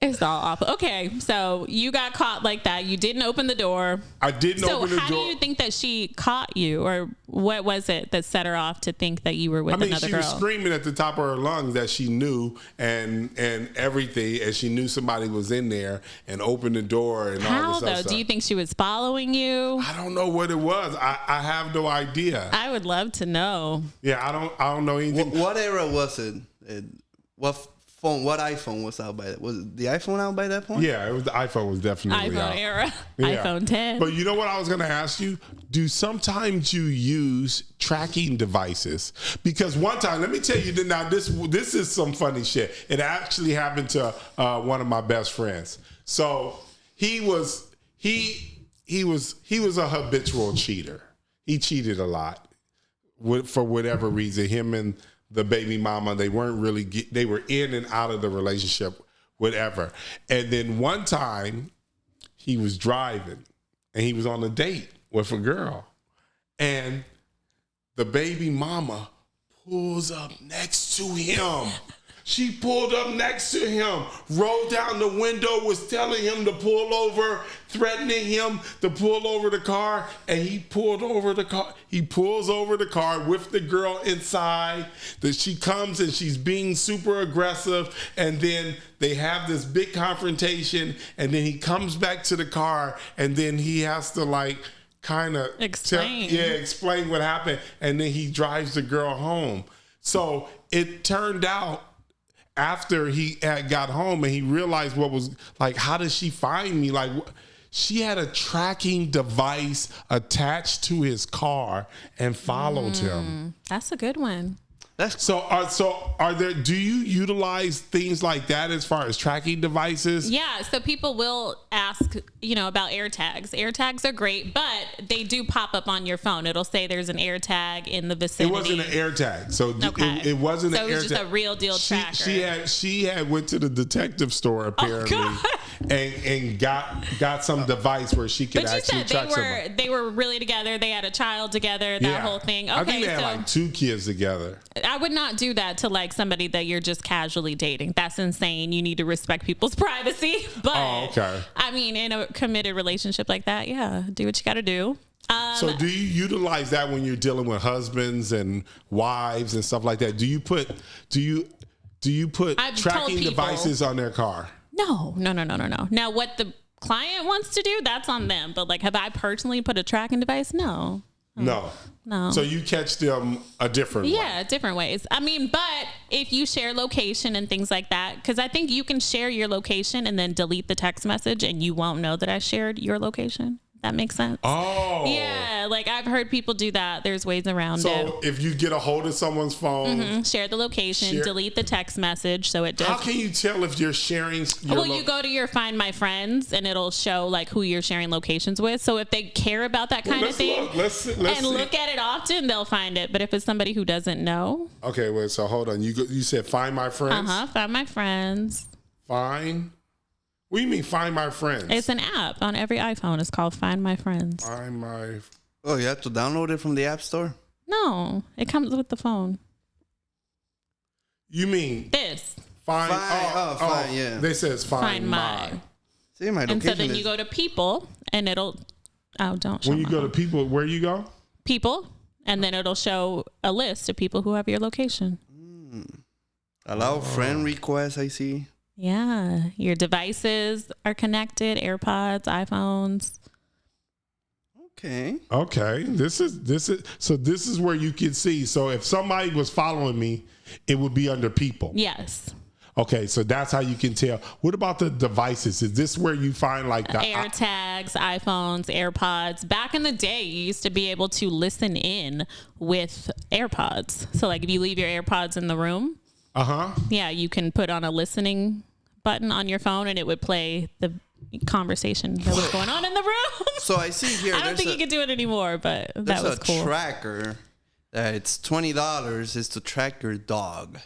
It's all awful. Okay, so you got caught like that. You didn't open the door. I didn't open the door. So how do you think that she caught you? Or what was it that set her off to think that you were with another girl? She was screaming at the top of her lungs that she knew and everything. And she knew somebody was in there and opened the door and all this other stuff. How, though? Do you think she was following you? I don't know what it was. I have no idea. I would love to know. Yeah, I don't know anything. What era was it? What iPhone was out by that? Was the iPhone out by that point? Yeah, the iPhone was definitely out. iPhone era. Yeah. iPhone 10. But you know what I was going to ask you? Do sometimes you use tracking devices? Because one time, let me tell you, now this is some funny shit. It actually happened to one of my best friends. So he was a habitual cheater. He cheated a lot for whatever reason. Him and the baby mama, they weren't really, they were in and out of the relationship, whatever. And then one time he was driving and he was on a date with a girl. And the baby mama pulls up next to him. She pulled up next to him, rolled down the window, was telling him to pull over, threatening him to pull over the car, and he pulled over the car. He pulls over the car with the girl inside. That she comes and she's being super aggressive, and then they have this big confrontation, and then he comes back to the car, and then he has to kind of explain what happened, and then he drives the girl home. So it turned out after he had got home and he realized what was like, how did she find me? Like, she had a tracking device attached to his car and followed him. That's a good one. So are there? Do you utilize things like that as far as tracking devices? Yeah. So people will ask, about AirTags. AirTags are great, but they do pop up on your phone. It'll say there's an AirTag in the vicinity. It wasn't an AirTag, so it wasn't an AirTag. So it was just a real deal tracker. She had went to the detective store apparently, and got some device where she could actually track someone. They were really together. They had a child together. That whole thing. Okay, I think they had like 2 kids together. I would not do that to like somebody that you're just casually dating. That's insane. You need to respect people's privacy. But I mean, in a committed relationship like that, do what you got to do. So do you utilize that when you're dealing with husbands and wives and stuff like that? Do you put tracking devices on their car? No. Now, what the client wants to do, that's on them. But like, have I personally put a tracking device? No. So you catch them a different way. Yeah, different ways. I mean, but if you share location and things like that, because I think you can share your location and then delete the text message and you won't know that I shared your location. That makes sense. Oh. Yeah, like I've heard people do that. There's ways around it. So if you get a hold of someone's phone. Share the location, delete the text message so it does. How can you tell if you're sharing you go to your Find My Friends and it'll show like who you're sharing locations with. So if they care about that kind of thing look at it often, they'll find it. But if it's somebody who doesn't know. Okay, wait, so hold on. You said Find My Friends? Find My Friends. Find? What do you mean Find My Friends? It's an app on every iPhone. It's called Find My Friends. Oh, you have to download it from the App Store? No, it comes with the phone. You mean this? Find yeah. They says Find My. See, my location. And so then you go to People, and it'll. Oh, don't show. When you go to People, where you go? People, and then it'll show a list of people who have your location. Allow friend requests. I see. Yeah, your devices are connected, AirPods, iPhones. Okay. This is where you can see. So if somebody was following me, it would be under People. Yes. Okay, so that's how you can tell. What about the devices? Is this where you find like the AirTags, iPhones, AirPods? Back in the day, you used to be able to listen in with AirPods. So like if you leave your AirPods in the room, yeah, you can put on a listening button on your phone and it would play the conversation that was going on in the room. So I see here. I don't think you can do it anymore, but that was cool. There's a tracker. It's $20 is to track your dog.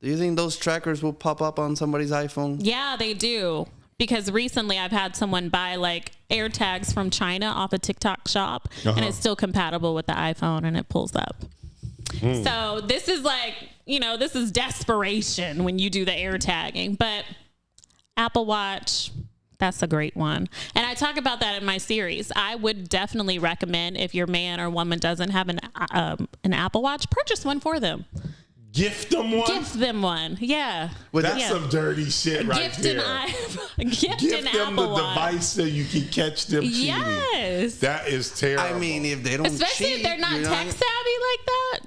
Do you think those trackers will pop up on somebody's iPhone? Yeah, they do. Because recently I've had someone buy like AirTags from China off a TikTok shop and it's still compatible with the iPhone and it pulls up. So this is like, this is desperation when you do the air tagging, but Apple Watch, that's a great one. And I talk about that in my series. I would definitely recommend if your man or woman doesn't have an Apple Watch, purchase one for them. Gift them one? Gift them one, yeah. That's some dirty shit right there. Gift them Apple the Watch. Device so you can catch them cheating. Yes. That is terrible. I mean, if they don't Especially cheat. if they're not tech savvy like that.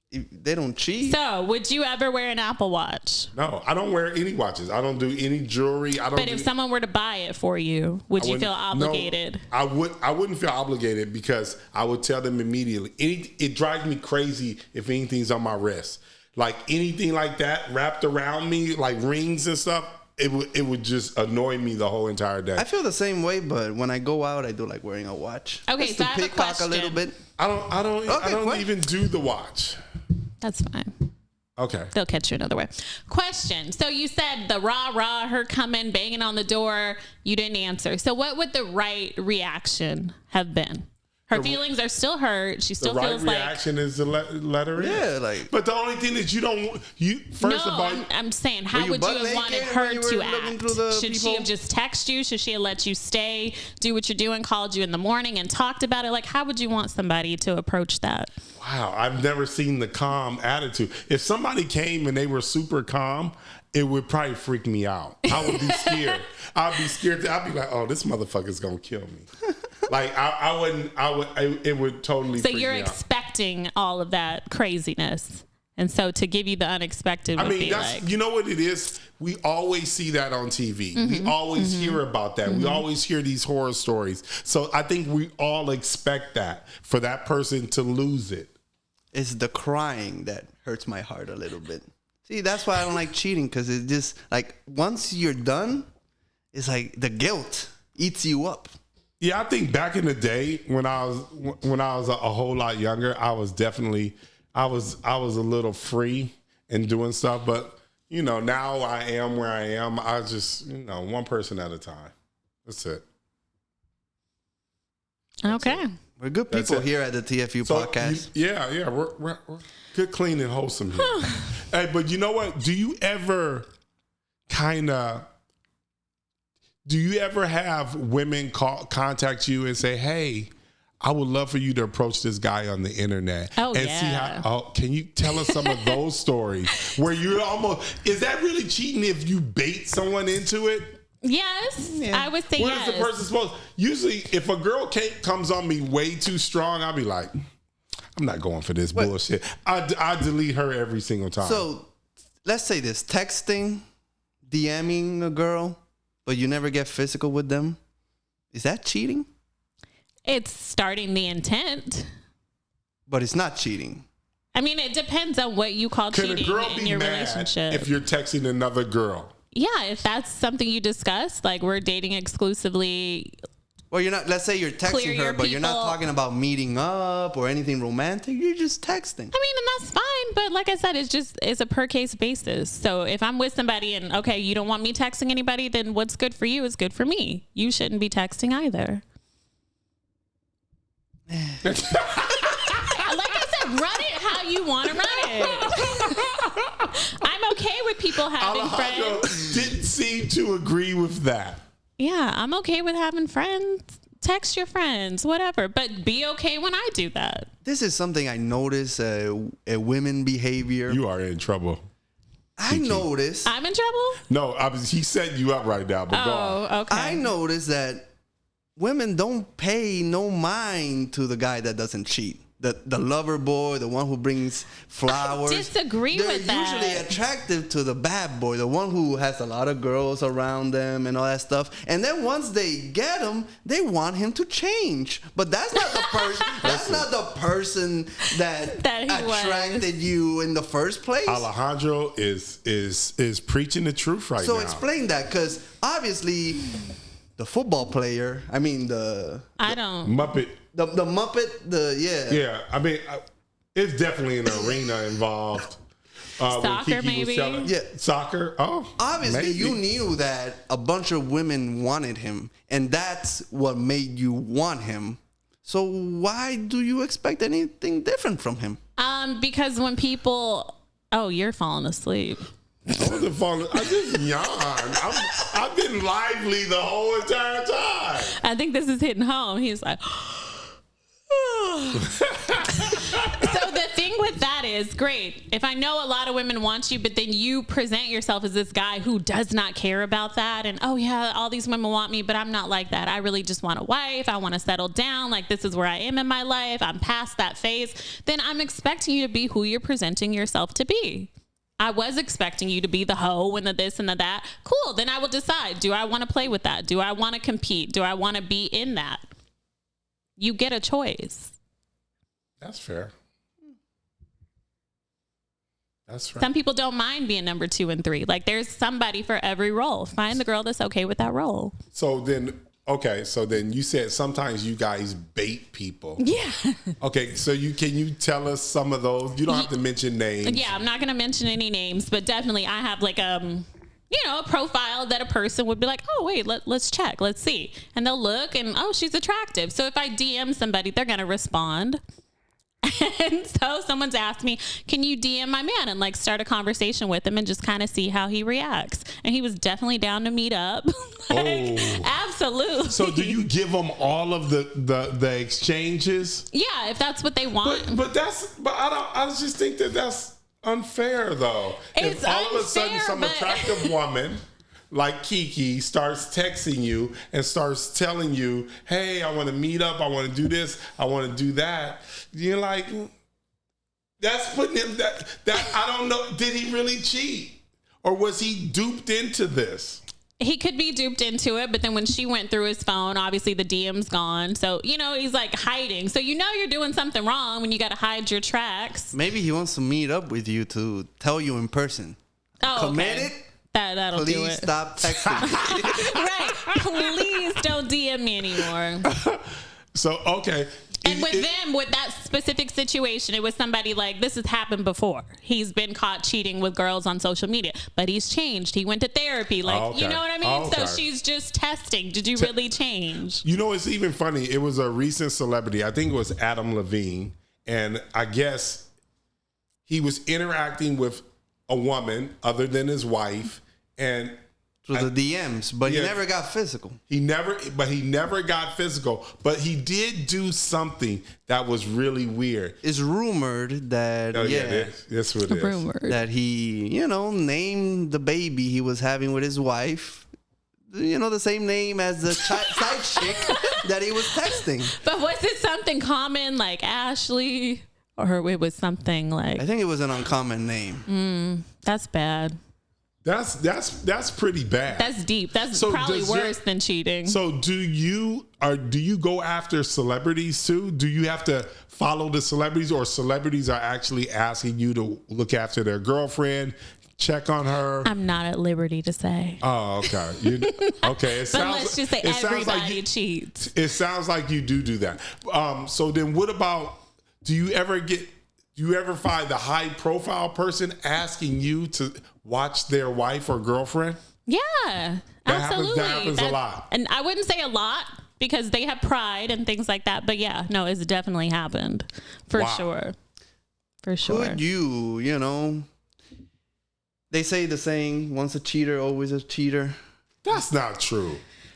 If they don't cheat. So, would you ever wear an Apple Watch? No, I don't wear any watches. I don't do any jewelry. But if someone were to buy it for you, would you feel obligated? No, I wouldn't feel obligated because I would tell them immediately. It drives me crazy if anything's on my wrist. Like anything like that wrapped around me, like rings and stuff, it would just annoy me the whole entire day. I feel the same way, but when I go out, I do like wearing a watch. Okay, just so to I have a question. a little bit. I don't even do the watch. That's fine. Okay. They'll catch you another way. Question. So you said the rah, her coming, banging on the door. You didn't answer. So what would the right reaction have been? Her feelings are still hurt. She still feels like... The right reaction is to let her in. Yeah, like... But the only thing that first of all... I'm saying, how would you have wanted her to act? Should she have just texted you? Should she have let you stay, do what you're doing, called you in the morning and talked about it? Like, how would you want somebody to approach that? Wow, I've never seen the calm attitude. If somebody came and they were super calm, it would probably freak me out. I would be scared. I'd be scared. I'd be like, oh, this motherfucker's going to kill me. Like, it would totally freak me out. So you're expecting all of that craziness. And so to give you the unexpected would be that's, like... you know what it is? We always see that on TV. We always hear about that. We always hear these horror stories. So I think we all expect that for that person to lose it. It's the crying that hurts my heart a little bit. See, that's why I don't like cheating, because it just, like, once you're done, it's like the guilt eats you up. Yeah, I think back in the day when I was a whole lot younger, I was a little free in doing stuff, but you know, now I am where I am. I just, you know, one person at a time. That's it. Okay. We're good people here at the TFU Podcast. We're good, clean, and wholesome here. Hey, but you know what? Do you ever have women contact you and say, hey, I would love for you to approach this guy on the internet see how, can you tell us some of those stories where you're is that really cheating if you bait someone into it? Yes, yeah. I would say What yes. is the person supposed? Usually, if a girl comes on me way too strong, I'll be like, I'm not going for this bullshit. I delete her every single time. So, let's say this: texting, DMing a girl, but you never get physical with them. Is that cheating? It's starting the intent. But it's not cheating. I mean, it depends on what you call cheating in your relationship. If you're texting another girl. Yeah, if that's something you discuss, like we're dating exclusively. Well, you're not, let's say you're texting her, but you're not talking about meeting up or anything romantic. You're just texting. I mean, and that's fine. But like I said, it's a per case basis. So if I'm with somebody and, okay, you don't want me texting anybody, then what's good for you is good for me. You shouldn't be texting either. Like I said, run it how you want to run it. I'm okay with people having Alejandro friends. Didn't seem to agree with that. Yeah, I'm okay with having friends. Text your friends, whatever. But be okay when I do that. This is something I notice a women behavior. You are in trouble. I notice. I'm in trouble? No, he's setting you up right now. But go on. Okay. I notice that women don't pay no mind to the guy that doesn't cheat. The lover boy, the one who brings flowers. I disagree with that. They're usually attractive to the bad boy, the one who has a lot of girls around them and all that stuff. And then once they get him, they want him to change. But that's not the person. That's not the person that attracted you in the first place. Alejandro is preaching the truth right now. So explain that, because obviously the football player. I mean Muppet. The Muppet, Yeah, I mean, it's definitely an arena involved. Soccer, maybe? Yeah. Soccer? Oh, obviously, maybe. You knew that a bunch of women wanted him, and that's what made you want him. So why do you expect anything different from him? Because when people... Oh, you're falling asleep. I wasn't falling. I just yawned. I've been lively the whole entire time. I think this is hitting home. He's like... So the thing with that is, great, if I know a lot of women want you, but then you present yourself as this guy who does not care about that, and oh yeah, all these women want me, but I'm not like that. I really just want a wife. I want to settle down. Like, this is where I am in my life. I'm past that phase. Then I'm expecting you to be who you're presenting yourself to be. I was expecting you to be the hoe and the this and the that. Cool. Then I will decide, do I want to play with that? Do I want to compete? Do I want to be in that? You get a choice. That's fair. That's right. Some people don't mind being number 2 and 3. Like, there's somebody for every role. Find the girl that's okay with that role. So then you said sometimes you guys bait people. Yeah. Okay, so can you tell us some of those? You don't have to mention names. Yeah, I'm not going to mention any names, but definitely I have like a profile that a person would be like, oh, wait, let's check. Let's see. And they'll look and, oh, she's attractive. So if I DM somebody, they're going to respond. And so someone's asked me, can you DM my man and like start a conversation with him and just kind of see how he reacts? And he was definitely down to meet up. Absolutely. So do you give them all of the exchanges? Yeah, if that's what they want. But I just think that's unfair though. It's if all of a sudden unfair, some attractive woman like Kiki starts texting you and starts telling you, hey, I want to meet up, I want to do this, I want to do that, you're like, That's putting him that I don't know. Did he really cheat, or was he duped into this? He could be duped into it, but then when she went through his phone, obviously the DM's gone. So, he's like hiding. So, you're doing something wrong when you got to hide your tracks. Maybe he wants to meet up with you to tell you in person. Oh, Commit okay. it. That'll do it. Please stop texting. Right. Please don't DM me anymore. So, okay. And with that specific situation, it was somebody like, this has happened before. He's been caught cheating with girls on social media, but he's changed. He went to therapy. Like, you know what I mean? Okay. So she's just testing. Did you really change? It's even funny. It was a recent celebrity. I think it was Adam Levine. And I guess he was interacting with a woman other than his wife. And through the DMs, but he never got physical. He never got physical. But he did do something that was really weird. It's rumored that that's what it is. Rumored that he, named the baby he was having with his wife. The same name as the side chick that he was texting. But was it something common like Ashley, or it was something like? I think it was an uncommon name. That's bad. That's pretty bad. That's deep. That's probably worse than cheating. So do you go after celebrities too? Do you have to follow the celebrities, or celebrities are actually asking you to look after their girlfriend, check on her? I'm not at liberty to say. Oh, okay. Okay. But let's just say everybody cheats. It sounds like you do that. So then what about, do you ever find the high profile person asking you to watch their wife or girlfriend? Yeah, absolutely. That happens a lot. And I wouldn't say a lot because they have pride and things like that. But yeah, no, it's definitely happened for sure. For sure. Could you, they say the saying, once a cheater, always a cheater. That's not true.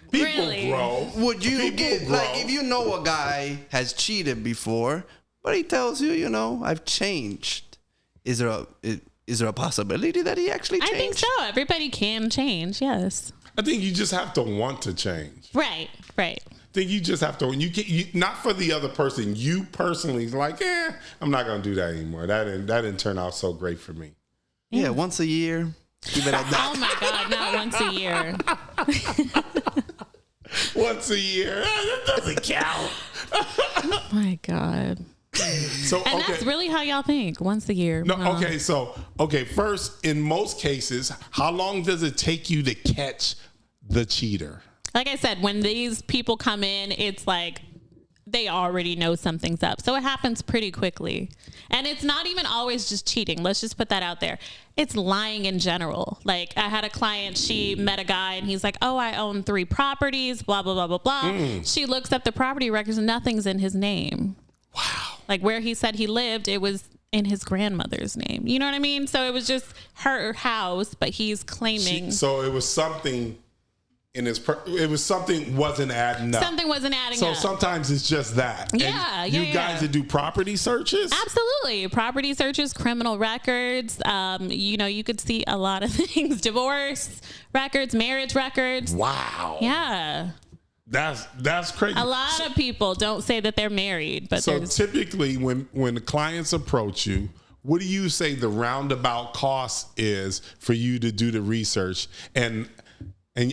People grow. Would you if you know a guy has cheated before, but he tells you, I've changed. Is there a possibility that he actually changed? I think so. Everybody can change. Yes. I think you just have to want to change. Right. I think you just have to. You not for the other person. You personally like, I'm not gonna do that anymore. That didn't turn out so great for me. Yeah, once a year. Keep it at that. Oh my God, not once a year. Once a year. That doesn't count. Oh my God. So, and that's really how y'all think, once a year. No, okay. So, first, in most cases, how long does it take you to catch the cheater? Like I said, when these people come in, it's like they already know something's up. So it happens pretty quickly. And it's not even always just cheating. Let's just put that out there. It's lying in general. Like, I had a client, she met a guy and he's like, oh, I own 3 properties, blah, blah, blah, blah, blah. She looks up the property records and nothing's in his name. Wow. Like, where he said he lived, it was in his grandmother's name. You know what I mean? So it was just her house, but he's claiming. So it was something in his. It was something wasn't adding up. Something wasn't adding So up. sometimes it's just that. Yeah, and you guys that do property searches? Absolutely. Property searches, criminal records. You could see a lot of things. Divorce records, marriage records. Wow. Yeah. That's crazy. A lot of people don't say that they're married, but so typically when the clients approach you, what do you say the roundabout cost is for you to do the research? And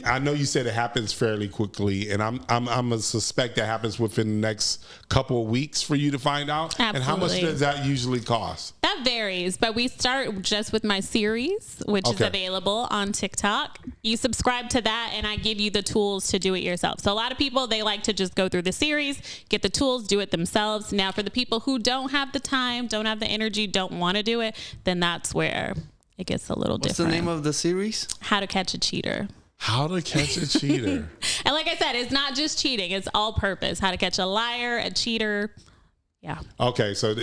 I know you said it happens fairly quickly, and I'm a suspect that happens within the next couple of weeks for you to find out. Absolutely. And how much does that usually cost? That varies, but we start just with my series, which is available on TikTok. You subscribe to that, and I give you the tools to do it yourself. So a lot of people, they like to just go through the series, get the tools, do it themselves. Now, for the people who don't have the time, don't have the energy, don't want to do it, then that's where it gets a little different. What's the name of the series? How to Catch a Cheater. How to catch a cheater. And like I said, it's not just cheating. It's all purpose. How to catch a liar, a cheater. Yeah. Okay, so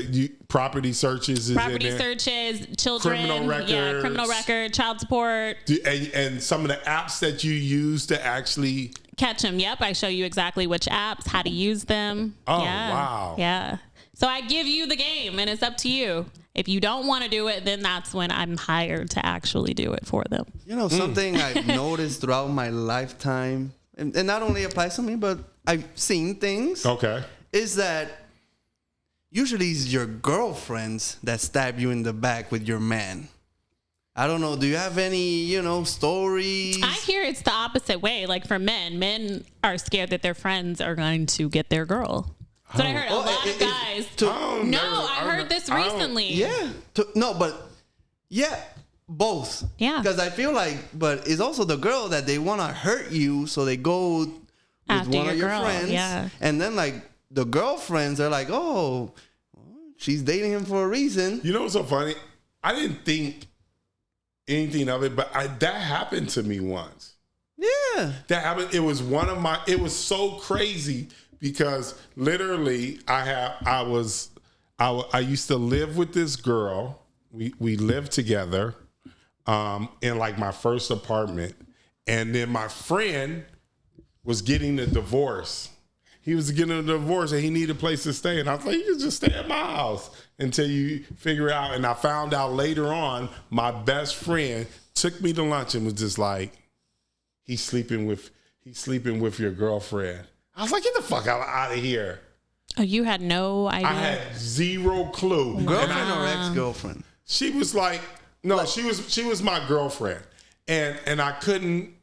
property searches is property in there. Searches, children. Criminal records. Yeah, criminal record, child support. And some of the apps that you use to actually catch them. Yep, I show you exactly which apps, how to use them. Oh, yeah. wow. Yeah. So I give you the game, and it's up to you. If you don't want to do it, then that's when I'm hired to actually do it for them. Something I've noticed throughout my lifetime, and not only applies to me, but I've seen things. Okay. Is that, usually it's your girlfriends that stab you in the back with your man. I don't know. Do you have any, stories? I hear it's the opposite way. Like for men are scared that their friends are going to get their girl. That's what I heard. A lot of guys. I heard this recently. Yeah. Both. Yeah. Because I feel like, but it's also the girl that they want to hurt you, so they go with after one of your girl, friends. Yeah. And then like the girlfriends are like, oh, she's dating him for a reason. You know what's so funny? I didn't think anything of it, but that happened to me once. Yeah. That happened. It was it was so crazy because literally I used to live with this girl. We lived together in like my first apartment. And then my friend was getting a divorce. He was getting a divorce and he needed a place to stay. And I was like, you can just stay at my house until you figure it out. And I found out later on, my best friend took me to lunch and was just like, he's sleeping with your girlfriend. I was like, get the fuck out of here. Oh, you had no idea? I had zero clue. Girlfriend or ex-girlfriend? She was like, no, she was my girlfriend. And I couldn't,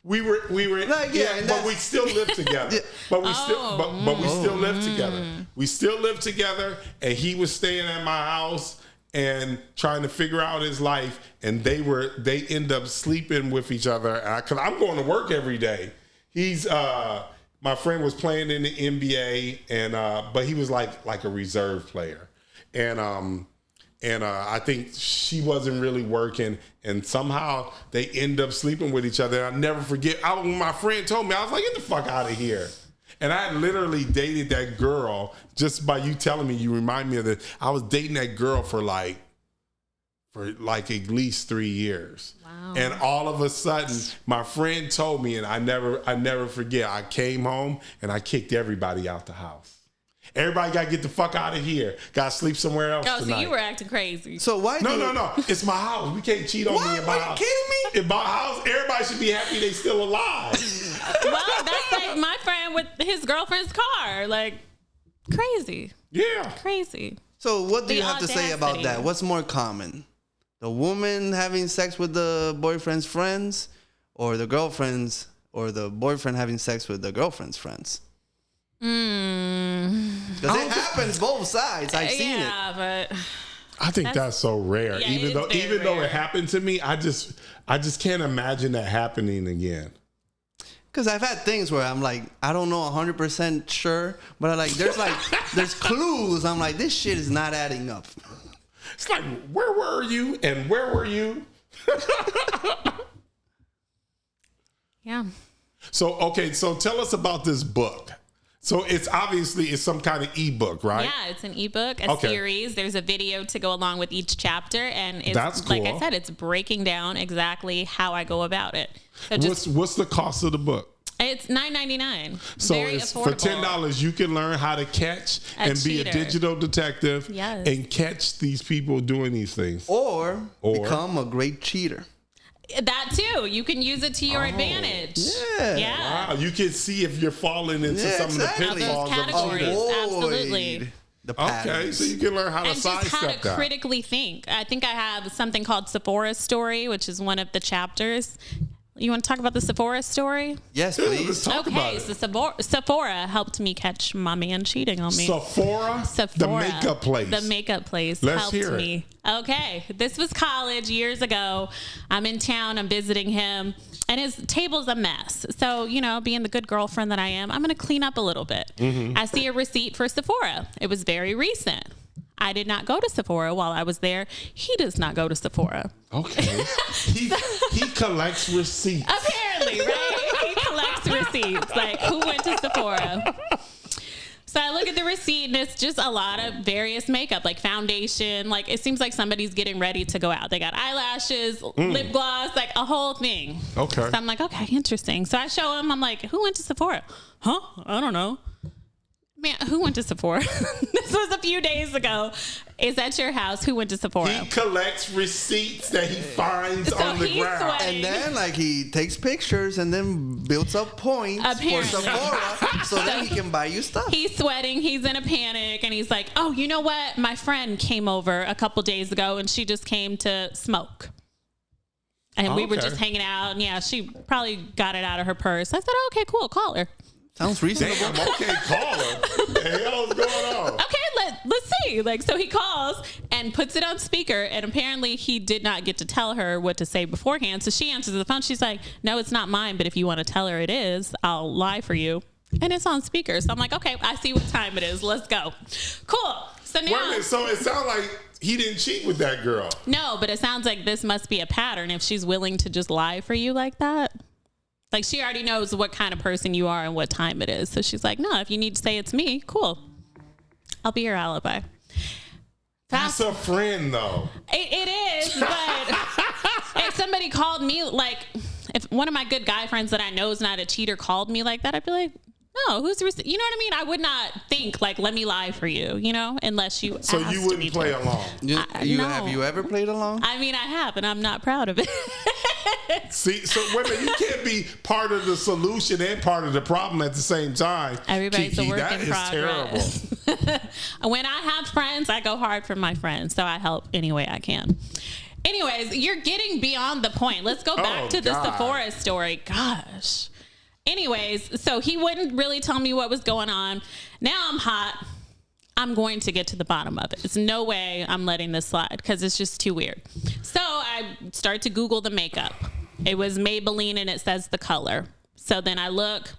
we were like, but we still lived together. But we still lived together. We still lived together, and he was staying at my house and trying to figure out his life, and they end up sleeping with each other. Cause I'm going to work every day. He's my friend was playing in the NBA, and but he was like a reserve player, and I think she wasn't really working, and somehow they end up sleeping with each other. I'll never forget. When my friend told me, I was like, get the fuck out of here. And I had literally dated that girl, just by you telling me, you remind me of that. I was dating that girl for like at least 3 years. Wow. And all of a sudden, my friend told me, and I never forget, I came home and I kicked everybody out the house. Everybody got to get the fuck out of here. Got to sleep somewhere else tonight. So you were acting crazy. So why? No. It's my house. We can't cheat on me in my house. Are you kidding me? In my house, everybody should be happy they still alive. Well, that's like my friend with his girlfriend's car. Like, crazy. Yeah. Crazy. So what do you have to say about audacity. that? What's more common? The woman having sex with the boyfriend's friends, or the girlfriends, or the boyfriend having sex with the girlfriend's friends? Because it happens both sides. I've seen it. Yeah, but I think that's so rare. Yeah, even though rare. it happened to me, I just can't imagine that happening again. Because I've had things where I'm like, I don't know 100% sure, but there's clues. I'm like, this shit is not adding up. It's like, where were you and where were you? yeah. So tell us about this book. So it's some kind of ebook, right? Yeah, it's an ebook, a series. There's a video to go along with each chapter, and it's, that's cool. Like I said, it's breaking down exactly how I go about it. So what's the cost of the book? It's $9.99. So Very it's affordable. for $10, you can learn how to catch and be a digital detective and catch these people doing these things. Or become a great cheater. That too. You can use it to your advantage. Yeah. Wow. You can see if you're falling into some of the pitfalls of cheaters. Absolutely. Okay, so you can learn how to sidestep that. And just how to critically think. I think I have something called Sephora story, which is one of the chapters. You want to talk about the Sephora story? Yes, please. Let's talk about it. So Sephora helped me catch my man cheating on me. Sephora? The makeup place. The makeup place Let's helped me. Okay, this was college years ago. I'm in town. I'm visiting him. And his table's a mess. So, being the good girlfriend that I am, I'm going to clean up a little bit. Mm-hmm. I see a receipt for Sephora. It was very recent. I did not go to Sephora while I was there. He does not go to Sephora. Okay. he collects receipts. Apparently, right? He collects receipts. Like, who went to Sephora? So I look at the receipt, and it's just a lot of various makeup, like foundation. Like, it seems like somebody's getting ready to go out. They got eyelashes, lip gloss, like a whole thing. Okay. So I'm like, okay, interesting. So I show him. I'm like, who went to Sephora? Huh? I don't know. Man, who went to Sephora? This was a few days ago. Is at your house. Who went to Sephora? He collects receipts that he finds on the ground. Sweating. And then, like, he takes pictures and then builds up points for Sephora so that he can buy you stuff. He's sweating. He's in a panic. And he's like, oh, you know what? My friend came over a couple days ago and she just came to smoke. And we were just hanging out. And yeah, she probably got it out of her purse. I said, oh, okay, cool. Call her. Sounds reasonable. Damn, okay, call her. What the hell's going on? Okay, let's see. Like, so he calls and puts it on speaker, and apparently he did not get to tell her what to say beforehand. So she answers the phone. She's like, no, it's not mine, but if you want to tell her it is, I'll lie for you. And it's on speaker. So I'm like, okay, I see what time it is. Let's go. Cool. So now. Wait a minute, so it sounds like he didn't cheat with that girl. No, but it sounds like this must be a pattern if she's willing to just lie for you like that. Like, she already knows what kind of person you are and what time it is. So she's like, no, if you need to say it's me, cool. I'll be your alibi. That's a friend, though. It is, but if somebody called me, like, if one of my good guy friends that I know is not a cheater called me like that, I'd be like, no, you know what I mean? I would not think, like, let me lie for you, you know, unless you So you wouldn't play along? No. Have you ever played along? I mean, I have, and I'm not proud of it. See, so women, you can't be part of the solution and part of the problem at the same time. Everybody's Kiki, a work that in is progress. terrible. When I have friends, I go hard for my friends, so I help any way I can. Anyways, you're getting beyond the point. Let's go back to the Sephora story. Gosh. Anyways, so he wouldn't really tell me what was going on. Now I'm hot. I'm going to get to the bottom of it. There's no way I'm letting this slide because it's just too weird. So I start to Google the makeup. It was Maybelline and it says the color. So then I look,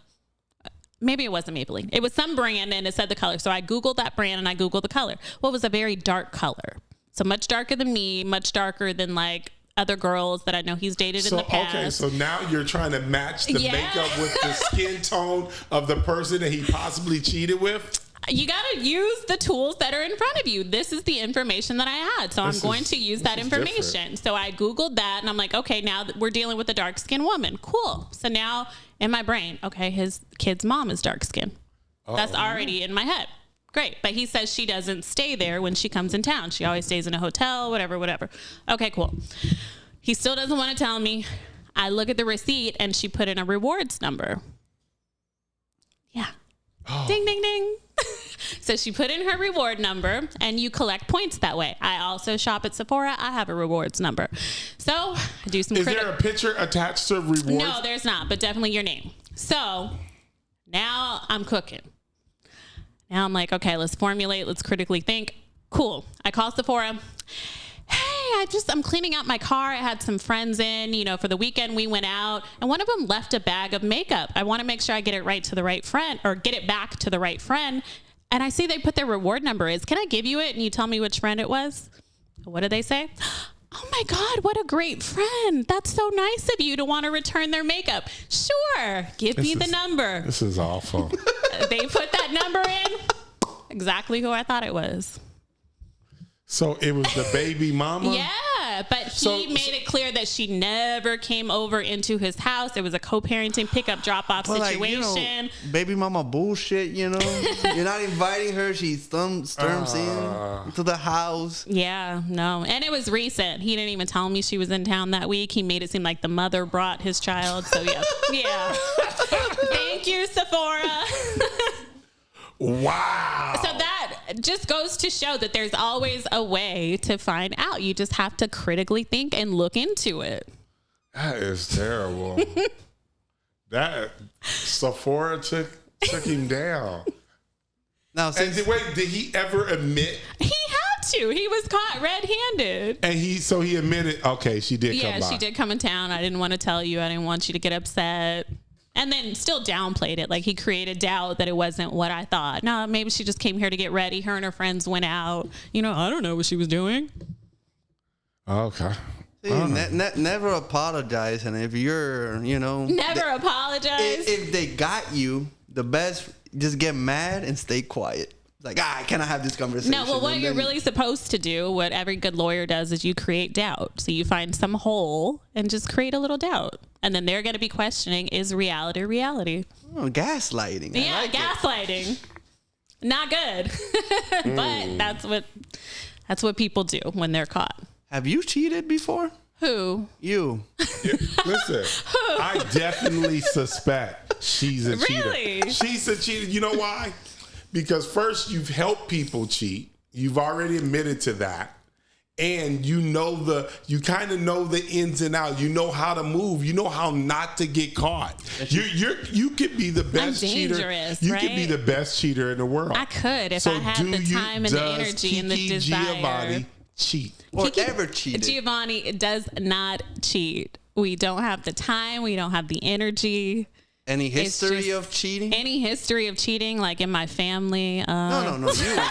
maybe it wasn't Maybelline. It was some brand and it said the color. So I Googled that brand and I Googled the color. Well, it was a very dark color. So much darker than me, much darker than like other girls that I know he's dated in the past. Okay, so now you're trying to match the makeup with the skin tone of the person that he possibly cheated with? You got to use the tools that are in front of you. This is the information that I had. So I'm going to use that information. Different. So I Googled that and I'm like, okay, now we're dealing with a dark skinned woman. Cool. So now in my brain, okay, his kid's mom is dark skinned. That's already in my head. Great. But he says she doesn't stay there when she comes in town. She always stays in a hotel, whatever. Okay, cool. He still doesn't want to tell me. I look at the receipt and she put in a rewards number. Yeah. Oh. Ding, ding, ding. So she put in her reward number and you collect points that way. I also shop at Sephora. I have a rewards number. So I do some. Is there a picture attached to rewards? No, there's not, but definitely your name. So now I'm cooking. Now I'm like, okay, let's formulate. Let's critically think. Cool. I call Sephora. Hey, I'm cleaning out my car. I had some friends in, for the weekend we went out and one of them left a bag of makeup. I want to make sure I get it right to the right friend or get it back to the right friend. And I see they put their reward number is. Can I give you it? And you tell me which friend it was? What did they say? Oh my God, what a great friend. That's so nice of you to want to return their makeup. Sure. Give me the number. This is awful. They put that number in. Exactly who I thought it was. So it was the baby mama? Yeah, but he made it clear that she never came over into his house. It was a co-parenting pickup drop-off situation. Baby mama bullshit, You're not inviting her. She storms in to the house. Yeah, no. And it was recent. He didn't even tell me she was in town that week. He made it seem like the mother brought his child. So, yeah. Thank you, Sephora. Wow. So that just goes to show that there's always a way to find out. You just have to critically think and look into it. That is terrible. That Sephora took him down. Now, did he ever admit? He had to. He was caught red-handed. And he admitted, okay, she did come by. Yeah, she did come in town. I didn't want to tell you. I didn't want you to get upset. And then still downplayed it. Like he created doubt that it wasn't what I thought. No, maybe she just came here to get ready. Her and her friends went out. I don't know what she was doing. Okay. Never apologize. And if you're, Never apologize. If they got you, the best, just get mad and stay quiet. Like, can I have this conversation? No, well, what you're really supposed to do, what every good lawyer does, is you create doubt. So you find some hole and just create a little doubt. And then they're going to be questioning, is reality reality? Oh, gaslighting. Yeah, gaslighting. Not good. But that's what people do when they're caught. Have you cheated before? Who? You. Yeah, listen, I definitely suspect she's a cheater. Really? She's a cheater. You know why? Because first, you've helped people cheat. You've already admitted to that. And you kind of know the ins and outs. You know how to move. You know how not to get caught. You could be the best cheater. You could be the best cheater in the world. I could if I had the time and the energy and the desire. Giovanni cheat? Or Kiki ever cheated? Giovanni does not cheat. We don't have the time. We don't have the energy. Any history of cheating? Any history of cheating, like in my family? No. You.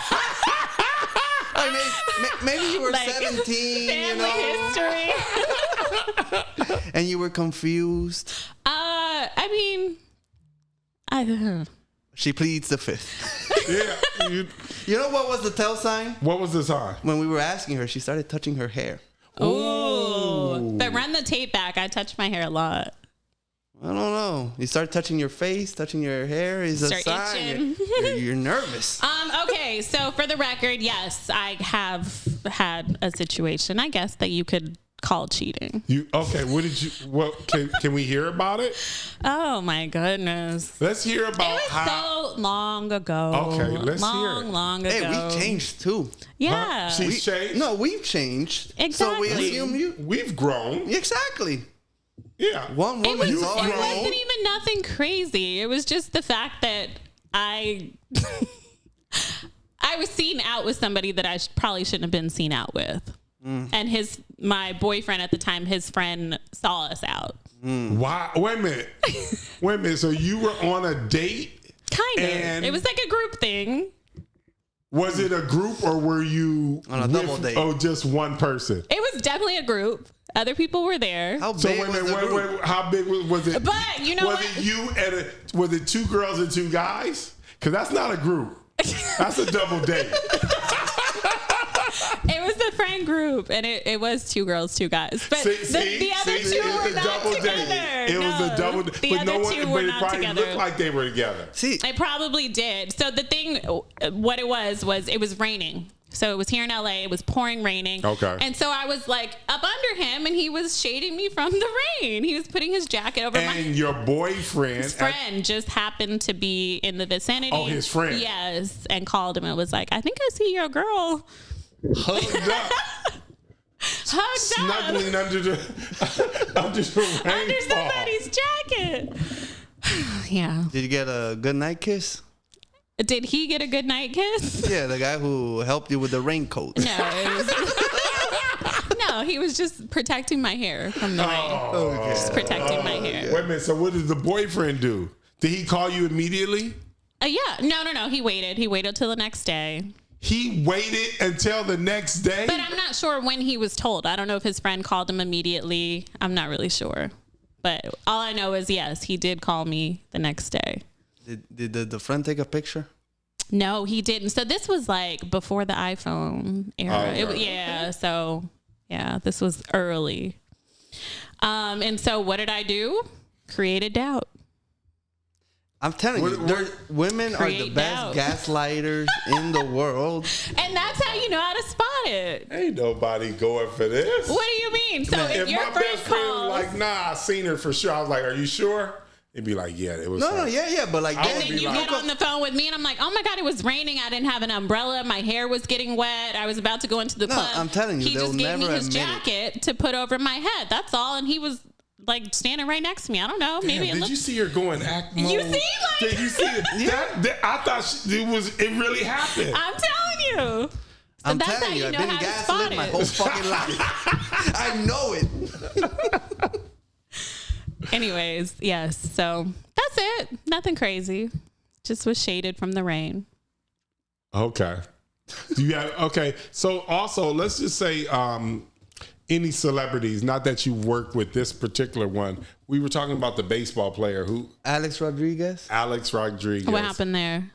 Maybe you were like 17, family history. And you were confused. I mean, I don't know. She pleads the fifth. Yeah. You know what was the tell sign? What was the sign? When we were asking her, she started touching her hair. Ooh. But run the tape back. I touch my hair a lot. I don't know. You start touching your face, touching your hair is a sign. You're nervous. Okay, so for the record, yes, I have had a situation, I guess, that you could call cheating. Can we hear about it? Oh my goodness. Let's hear about it was so long ago. Okay, let's hear it. Long ago. Hey, we changed too. Yeah. Huh? She's changed? No, we've changed. Exactly. So we assume we've grown. Exactly. Yeah. One woman is all It grown. wasn't even nothing crazy. It was just the fact that I was seen out with somebody that I probably shouldn't have been seen out with. And my boyfriend at the time, his friend saw us out. Why? Wait a minute. So you were on a date? Kind of. It was like a group thing. Was it a group or were you on a double date? Oh, just one person. It was definitely a group. Other people were there. How big was the group? How big was it? But you know was it you and was it 2 girls and 2 guys? Because that's not a group. That's a double date. It was the friend group, and it was 2 girls, 2 guys. But the other 2 were not together. It was a double date. The other 2 were not together. It looked like they were together. See, it probably did. So the thing, what it was it was raining. So it was here in LA. It was pouring raining. Okay. And so I was like up under him, and he was shading me from the rain. He was putting his jacket over my. And your boyfriend. His friend just happened to be in the vicinity. Oh, his friend. Yes, and called him and was like, "I think I see your girl." Hugged up. Snuggling under the rainfall. Under somebody's jacket. Yeah. did you get a good night kiss? Did he get a good night kiss? Yeah, the guy who helped you with the raincoat. No, he was just protecting my hair from the rain. Okay. Just protecting my hair. Wait a minute. So what did the boyfriend do? Did he call you immediately? Yeah. No. He waited. He waited till the next day. He waited until the next day? But I'm not sure when he was told. I don't know if his friend called him immediately. I'm not really sure. But all I know is, yes, he did call me the next day. Did the friend take a picture? No, he didn't. So this was like before the iPhone era. Oh, right. So this was early. And so what did I do? Created doubt. I'm telling you, women are the best gaslighters in the world. And that's how you know how to spot it. Ain't nobody going for this. What do you mean? So if your my friend best friend calls, was like, nah, I seen her for sure. I was like, are you sure? It'd be like, yeah, it was. No, yeah, but like, and then you get on the phone with me, and I'm like, oh my God, it was raining. I didn't have an umbrella. My hair was getting wet. I was about to go into the club. I'm telling you, he just gave me his jacket to put over my head. That's all, and he was like standing right next to me. I don't know. Maybe Damn, did you see her going act mode? You see, like, did you see it? Yeah. I thought it really happened. I'm telling you. I'm that's telling how you, you I've know been how to gaslit spot my it. whole fucking life. I know it. Anyways, yes. So that's it. Nothing crazy. Just was shaded from the rain. Okay. Okay. So also, let's just say any celebrities, not that you work with this particular one. We were talking about the baseball player Alex Rodriguez. What happened there?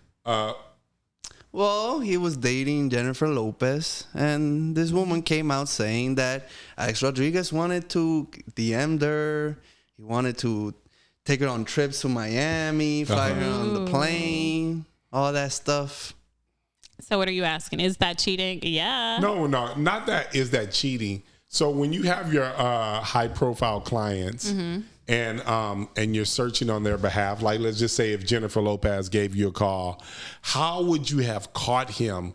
Well, he was dating Jennifer Lopez, and this woman came out saying that Alex Rodriguez wanted to DM her. He wanted to take her on trips to Miami, fly her on the plane, all that stuff. So what are you asking? Is that cheating? Yeah. No, not that. Is that cheating? So when you have your high profile clients and you're searching on their behalf, like let's just say if Jennifer Lopez gave you a call, how would you have caught him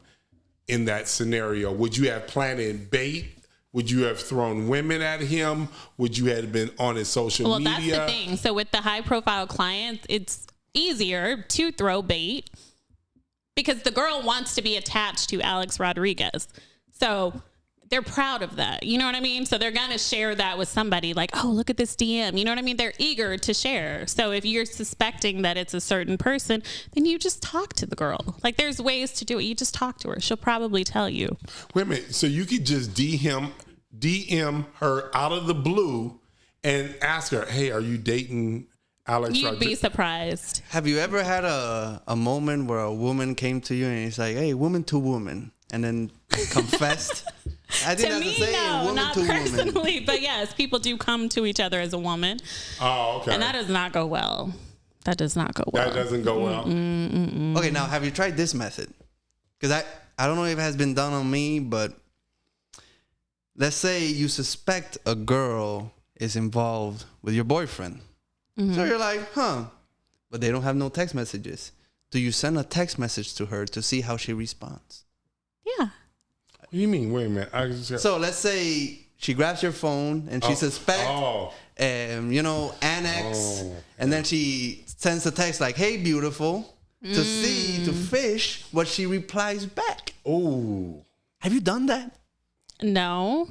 in that scenario? Would you have planted bait? Would you have thrown women at him? Would you have been on his social media? Well, that's the thing. So with the high profile clients, it's easier to throw bait because the girl wants to be attached to Alex Rodriguez. So they're proud of that. You know what I mean? So they're going to share that with somebody like, oh, look at this DM. You know what I mean? They're eager to share. So if you're suspecting that it's a certain person, then you just talk to the girl. Like there's ways to do it. You just talk to her. She'll probably tell you. Wait a minute. So you could just DM her out of the blue and ask her, hey, are you dating Alex You'd Rodriguez? be surprised. Have you ever had a moment where a woman came to you and it's like, hey, woman to woman, and then confessed? I think To that's me, the saying, no, woman not to personally, woman. but yes, people do come to each other as a woman. Oh, okay. And that does not go well. That does not go well. That doesn't go well. Okay, now have you tried this method? Because I don't know if it has been done on me, but let's say you suspect a girl is involved with your boyfriend. So you're like, but they don't have no text messages. Do you send a text message to her to see how she responds? Yeah. What do you mean? Wait a minute. So let's say she grabs your phone and she suspects, annex, and then she sends a text like, hey, beautiful, to fish what she replies back. Oh. Have you done that? No.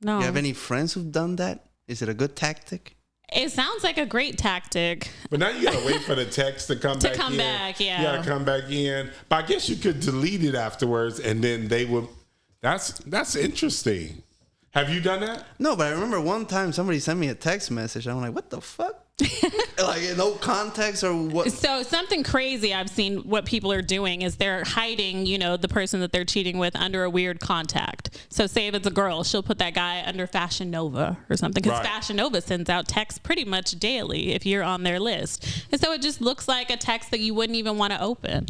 You have any friends who've done that? Is it a good tactic? It sounds like a great tactic. But now you gotta wait for the text to come back in. Yeah. You gotta come back in. But I guess you could delete it afterwards and then they would. That's interesting. Have you done that? No, but I remember one time somebody sent me a text message. I'm like, what the fuck? Like, no context or what? So something crazy I've seen what people are doing is they're hiding, the person that they're cheating with under a weird contact. So say if it's a girl, she'll put that guy under Fashion Nova or something because Right. Fashion Nova sends out texts pretty much daily if you're on their list. And so it just looks like a text that you wouldn't even want to open.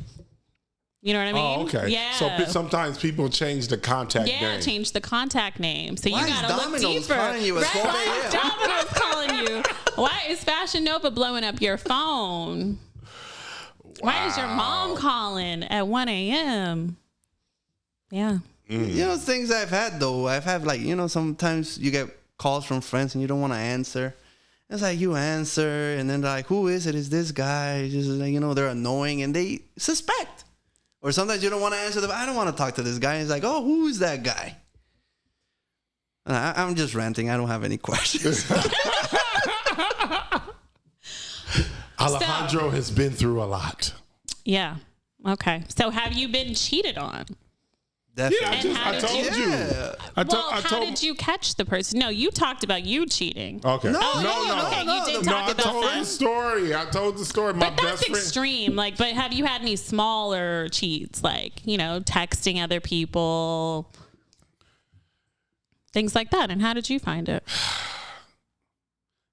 You know what I mean? Oh, okay. Yeah. So sometimes people change the contact name. Yeah, change the contact name. So Why you is gotta look Domino's deeper. calling you at 12 Why is a.m.? Domino's calling you? Why is Fashion Nova blowing up your phone? Why is your mom calling at 1 a.m.? Yeah. Things I've had though. I've had sometimes you get calls from friends and you don't want to answer. It's like you answer and then they're like, who is it? Is this guy? Just they're annoying and they suspect. Or sometimes you don't want to answer them. I don't want to talk to this guy. It's like, oh, who is that guy? And I'm just ranting. I don't have any questions. Alejandro has been through a lot. Yeah. Okay. So have you been cheated on? Definitely. And how I did told you- you. How did you catch the person? No, you talked about you cheating. Okay. No, Okay, you did No, talk I about told that. the story. I told the story. My But that's best friend. extreme. But have you had any smaller cheats, like, texting other people, things like that? And how did you find it?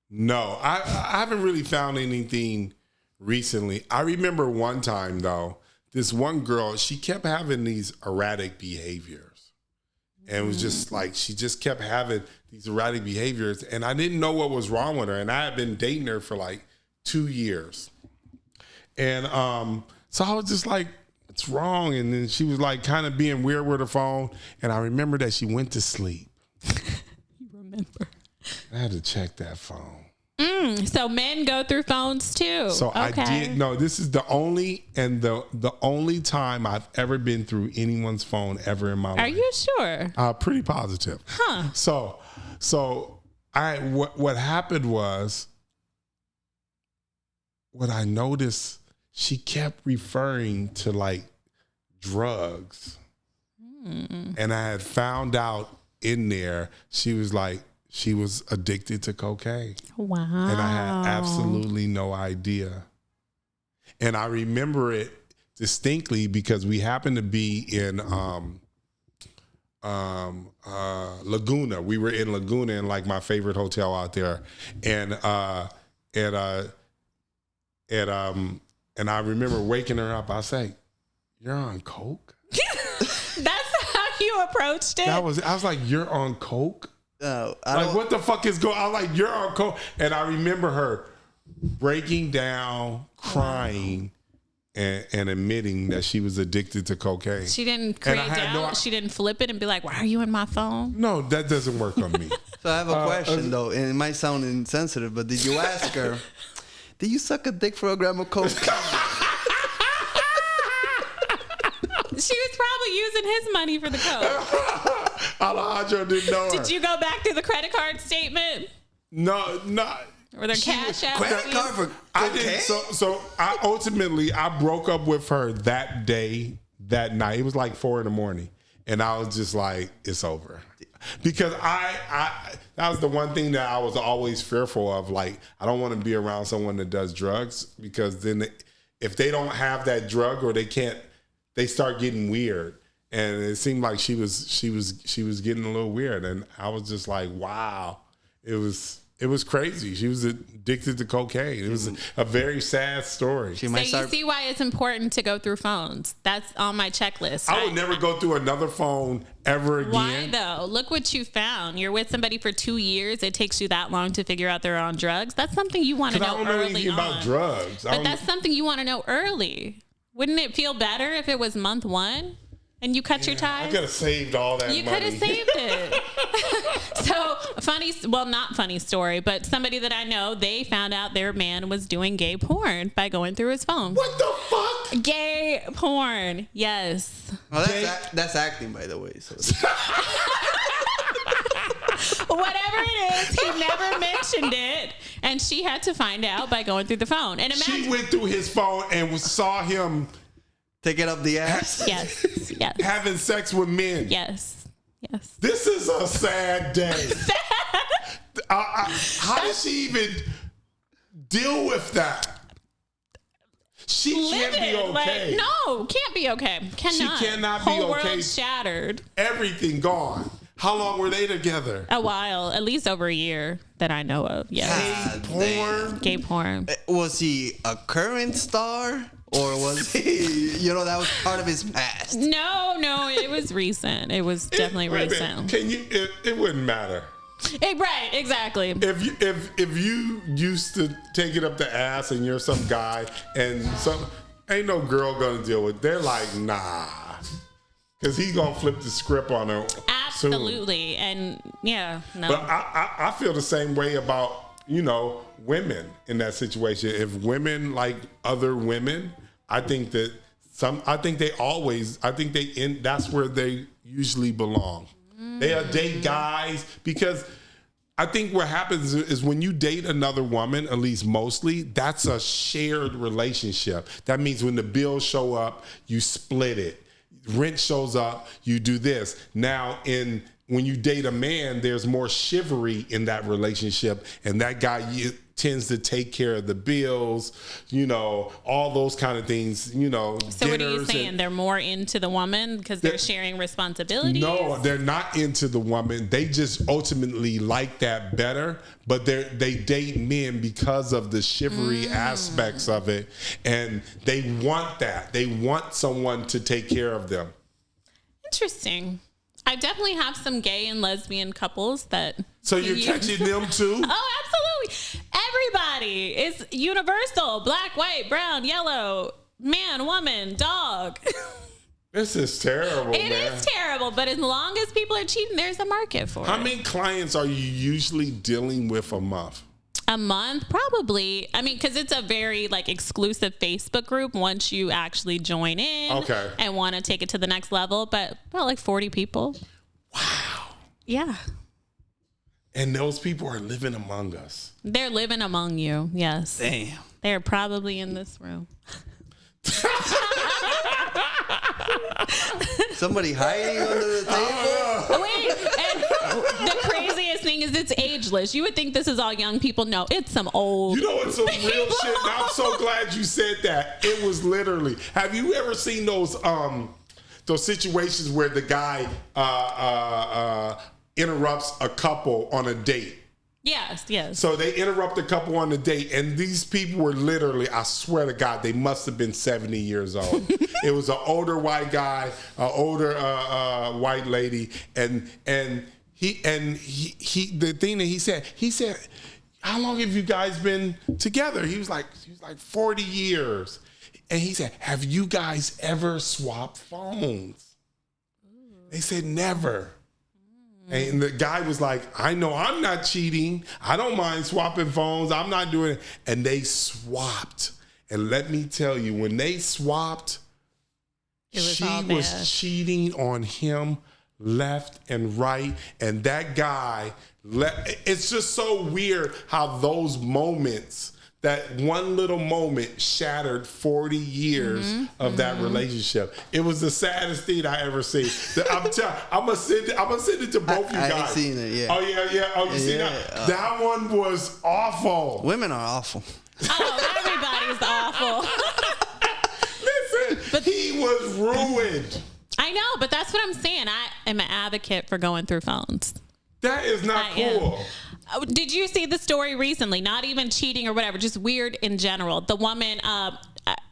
No, I haven't really found anything recently. I remember one time though, this one girl, she kept having these erratic behaviors. And it was just like, she just kept having these erratic behaviors. And I didn't know what was wrong with her. And I had been dating her for like 2 years. And so I was just like, what's wrong? And then she was like kind of being weird with her phone. And I remember that she went to sleep. You remember. I had to check that phone. So men go through phones too. So Okay. I did. No, this is the only the only time I've ever been through anyone's phone ever in my life. Are you sure? Pretty positive. Huh. So what happened was, what I noticed, she kept referring to like drugs, and I had found out in there she was addicted to cocaine. Wow. And I had absolutely no idea. And I remember it distinctly because we happened to be in Laguna. We were in Laguna in like my favorite hotel out there. And I remember waking her up. I say, "You're on coke?" approached it? I was like, you're on coke? Like, what the fuck is going on? I'm like, you're on coke. And I remember her breaking down, crying, and admitting that she was addicted to cocaine. She didn't create doubt. She didn't flip it and be like, why are you in my phone? No, that doesn't work on me. So I have a question, though, and it might sound insensitive, but did you ask her, did you suck a dick for a gram of coke? She was probably using his money for the coke. Alejandro didn't know her. Did you go back through the credit card statement? No. Or their cash app? Credit card for I cocaine? didn't. So I ultimately broke up with her that day, that night. It was like 4 a.m, and I was just like, it's over. Because I that was the one thing that I was always fearful of. Like, I don't want to be around someone that does drugs, because then if they don't have that drug or they can't, they start getting weird. And it seemed like she was getting a little weird, and I was just like, wow, it was crazy. She was addicted to cocaine. It was a very sad story. So you see why it's important to go through phones. That's on my checklist. I would never go through another phone ever again. Why though? Look what you found. You're with somebody for 2 years. It takes you that long to figure out they're on drugs. That's something you want to know early on. I don't know anything about drugs. But that's something you want to know early. Wouldn't it feel better if it was month 1 and you cut your ties? I could have saved all that money. You could have saved it. So not funny story, but somebody that I know, they found out their man was doing gay porn by going through his phone. What the fuck? Gay porn. Yes. Well, that's acting, by the way. So. Whatever it is, he never mentioned it, and she had to find out by going through the phone. And imagine, she went through his phone and saw him take it up the ass. Yes. having sex with men. Yes. This is a sad day. How does she even deal with that? She can't be okay. No, can't be okay. Cannot. She cannot be okay. Whole world shattered. Everything gone. How long were they together? A while, at least over a year that I know of. Yes. Gay porn. Was he a current star? Or was he, that was part of his past? No, it was recent. It was definitely recent. It wouldn't matter. Right, exactly. If you used to take it up the ass and you're some guy and ain't no girl gonna deal with it. They're like, nah. Because he's gonna flip the script on her. Absolutely. Soon. And yeah, no. But I feel the same way about, women in that situation. If women like other women, I think that's where they usually belong. They'll date guys, because I think what happens is when you date another woman, at least mostly, that's a shared relationship. That means when the bills show up, you split it. Rent shows up, you do this. Now, when you date a man, there's more chivalry in that relationship, and that guy tends to take care of the bills, all those kind of things, So what are you saying? They're more into the woman because they're sharing responsibilities? No, they're not into the woman. They just ultimately like that better, but they date men because of the chivalry aspects of it, and they want that. They want someone to take care of them. Interesting. I definitely have some gay and lesbian couples that... So you're catching them too? Oh, absolutely. Everybody is universal. Black, white, brown, yellow, man, woman, dog. This is terrible, man. It is terrible, but as long as people are cheating, there's a market for it. How many clients are you usually dealing with a month? A month, probably. I mean, because it's a very exclusive Facebook group once you actually join in and want to take it to the next level. But about 40 people. Wow. Yeah. And those people are living among us. They're living among you. Yes. Damn. They're probably in this room. Somebody hiding under the table? Wait, and the craziest thing is it's ageless. You would think this is all young people. No, it's some old. It's some real shit. I'm so glad you said that. It was literally. Have you ever seen those situations where the guy interrupts a couple on a date Yes. So they interrupt the couple on the date, and these people were literally, I swear to God, they must have been 70 years old. It was an older white guy, an older white lady, and he the thing that he said, how long have you guys been together? He was like 40 years. And he said, have you guys ever swapped phones? They said never. And the guy was like, I know I'm not cheating. I don't mind swapping phones. I'm not doing it. And they swapped. And let me tell you, when they swapped, she was cheating on him left and right. And that guy, it's just so weird how those moments, that one little moment shattered 40 years of that relationship. It was the saddest thing I ever seen. I'm gonna send it to both you guys. I ain't seen it, yeah. Oh, yeah. Oh, you seen that? That one was awful. Women are awful. Oh, everybody's awful. Listen, but he was ruined. I know, but that's what I'm saying. I am an advocate for going through phones. That is not cool. Did you see the story recently? Not even cheating or whatever, just weird in general. The woman, I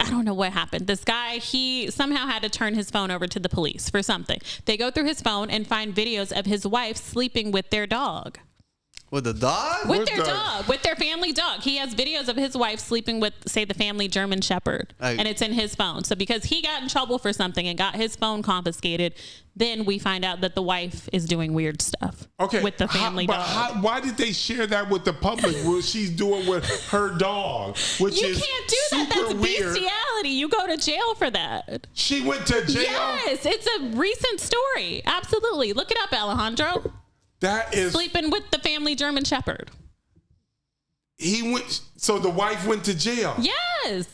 don't know what happened. This guy, he somehow had to turn his phone over to the police for something. They go through his phone and find videos of his wife sleeping with their dog. With the dog? With their dog, with their family dog. He has videos of his wife sleeping with, say, the family German Shepherd, and it's in his phone. So because he got in trouble for something and got his phone confiscated, then we find out that the wife is doing weird stuff with the family dog. Why did they share that with the public? What she's doing with her dog, which is can't do that. That's weird. bestiality. You go to jail for that. She went to jail? Yes, it's a recent story. Absolutely. Look it up, Alejandro. That is sleeping with the family German Shepherd. So the wife went to jail. Yes.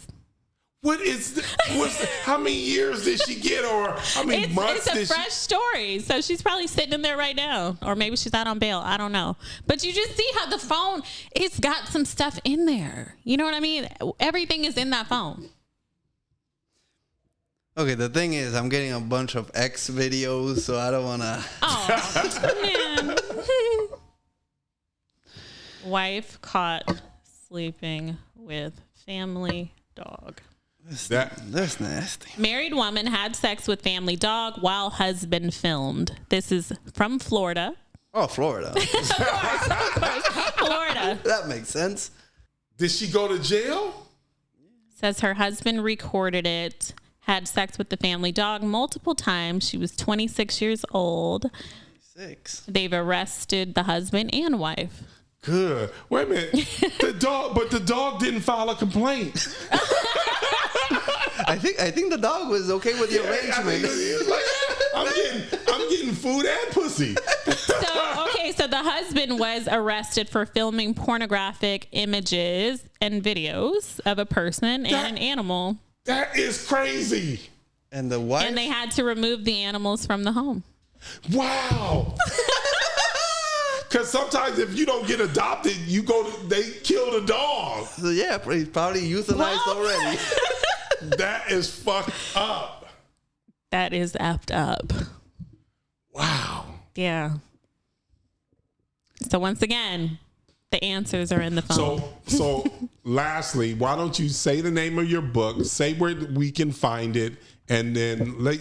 How many years did she get, or how many months? It's a fresh story, so she's probably sitting in there right now, or maybe she's out on bail. I don't know, but you just see how the phone, it's got some stuff in there. You know what I mean? Everything is in that phone. Okay, the thing is, I'm getting a bunch of X videos, so I don't want to. Oh, man. Wife caught sleeping with family dog. That's nasty. Married woman had sex with family dog while husband filmed. This is from Florida. Oh, Florida. Of course. Florida. That makes sense. Did she go to jail? Says her husband recorded it. Had sex with the family dog multiple times. She was 26 years old. 26. They've arrested the husband and wife. Good. Wait a minute. The dog didn't file a complaint. I think the dog was okay with the arrangement. I'm getting food and pussy. So the husband was arrested for filming pornographic images and videos of a person and an animal. That is crazy. And the wife? And they had to remove the animals from the home. Wow. Because sometimes if you don't get adopted, they kill the dog. So yeah, he's probably euthanized already. That is fucked up. That is effed up. Wow. Yeah. So once again, the answers are in the phone. So lastly, why don't you say the name of your book, say where we can find it, and then let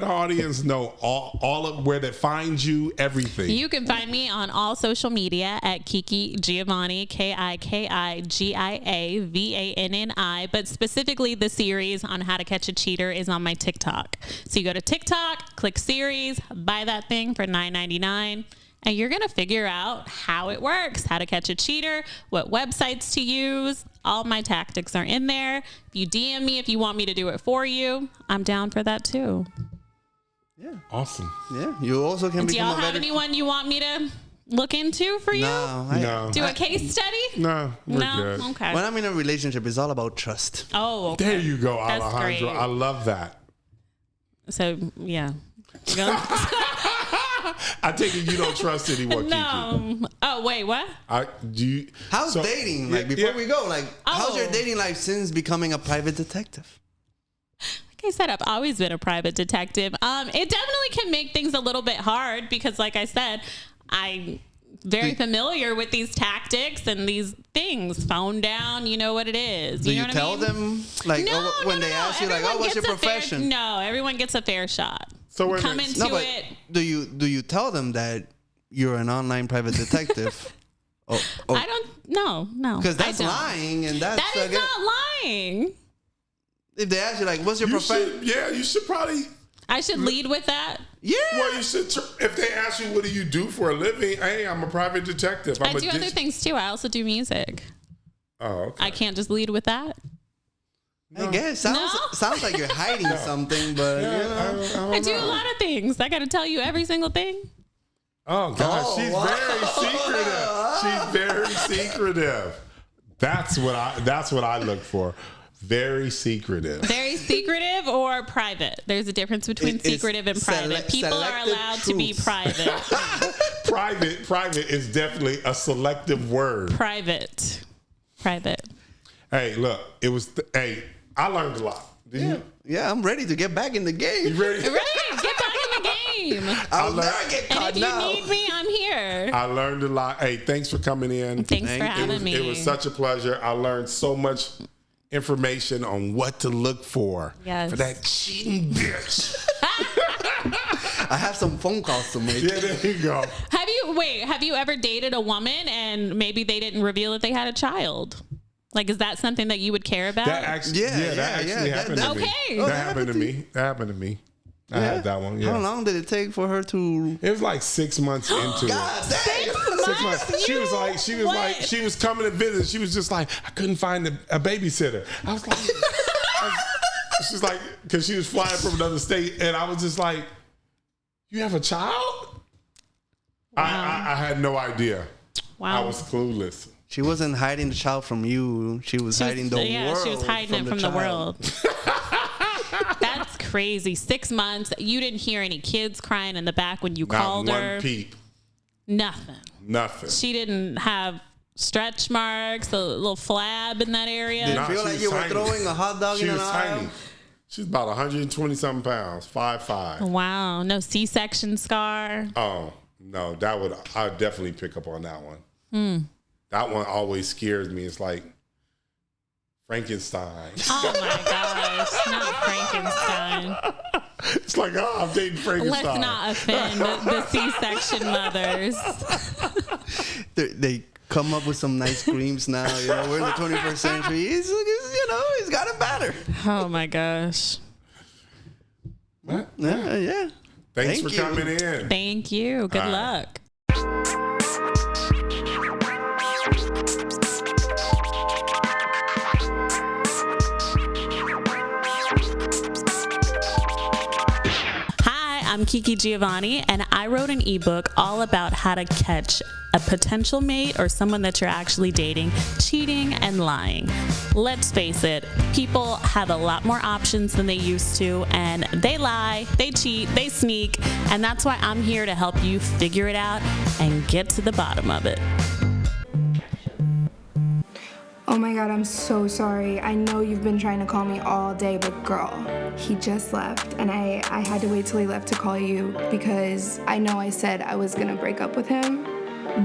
our audience know all of where to find you, everything. You can find me on all social media at Kiki Giavanni, KikiGiavanni, but specifically the series on how to catch a cheater is on my TikTok. So you go to TikTok, click series, buy that thing for $9.99. And you're going to figure out how it works, how to catch a cheater, what websites to use. All my tactics are in there. If you DM me if you want me to do it for you, I'm down for that too. Yeah. Awesome. Yeah. You also can Do y'all have anyone you want me to look into for you? No. Do a case study? No, we're good. Okay. When I'm in a relationship, it's all about trust. Oh, okay. There you go, That's Alejandro. great. I love that. So, yeah. I take it you don't trust anyone, Kiki. No. Oh, wait, what? How's dating? Before we go, how's your dating life since becoming a private detective? Like I said, I've always been a private detective. It definitely can make things a little bit hard because, like I said, I very familiar with these tactics and these things. Phone down, you know what it is. Do you know what tell I mean? them, like, when they ask you, like, Everyone what's your gets a profession? No, everyone gets a fair shot. So wait a Come minute. into it. Do you tell them that you're an online private detective? I don't. No. Because I that's don't. lying, and that's That is not lying. If they ask you, like, what's your profession? You should probably. I should lead with that. Yeah. Well, you should. If they ask you, what do you do for a living? Hey, I'm a private detective. I do other things too. I also do music. Oh, okay. I can't just lead with that. I guess sounds like you're hiding something, but I do a lot of things. I got to tell you every single thing. Oh gosh, she's very secretive. She's very secretive. That's what I look for. Very secretive. Very secretive or private. There's a difference between secretive and private. People are allowed to be private. Private is definitely a selective word. Private. Hey, look, I learned a lot. Did you? Yeah, I'm ready to get back in the game. You ready? Right, get back in the game. I'll never get caught And if now. you need me, I'm here. I learned a lot. Hey, thanks for coming in. Thanks for having me. It was such a pleasure. I learned so much information on what to look for. Yes. For that cheating bitch. I have some phone calls to make. Yeah, there you go. Have you ever dated a woman and maybe they didn't reveal that they had a child? Like, is that something that you would care about? That actually happened to me. Okay. That happened to me. I had that one. Yeah. How long did it take for her to? It was like 6 months into it. God damn. 6 months. She was coming to visit. She was just like, I couldn't find a babysitter. I was like, she's like, because she was flying from another state, and I was just like, you have a child? Wow. I had no idea. Wow. I was clueless. She wasn't hiding the child from you. She was hiding the world. Yeah, she was hiding it from the world. That's crazy. 6 months. You didn't hear any kids crying in the back when you called her. Not one peep. Nothing. She didn't have stretch marks, a little flab in that area. Did it feel like you were throwing a hot dog in an aisle? Tiny. She's about 120 something pounds, 5'5". Wow. No C-section scar. Oh no, I'd definitely pick up on that one. That one always scares me. It's like Frankenstein. Oh my gosh, not Frankenstein. It's like, I'm dating Frankenstein. Let's not offend the C-section mothers. They come up with some nice screams now. We're in the 21st century. He's got it better. Oh my gosh. What? Yeah. Thanks for coming in. Thank you. Good luck. I'm Kiki Giovanni, and I wrote an ebook all about how to catch a potential mate or someone that you're actually dating cheating and lying. Let's face it, people have a lot more options than they used to, and they lie, they cheat, they sneak, and that's why I'm here to help you figure it out and get to the bottom of it. Oh my God, I'm so sorry. I know you've been trying to call me all day, but girl, he just left, and I had to wait till he left to call you because I know I said I was gonna break up with him,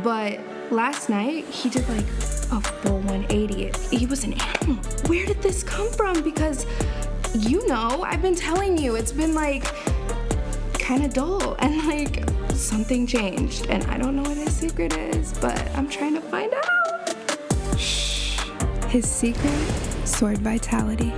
but last night he did like a full 180. He was an animal. Where did this come from? Because I've been telling you, it's been like kind of dull, and like something changed, and I don't know what his secret is, but I'm trying to find out. Shh. His secret, sword vitality.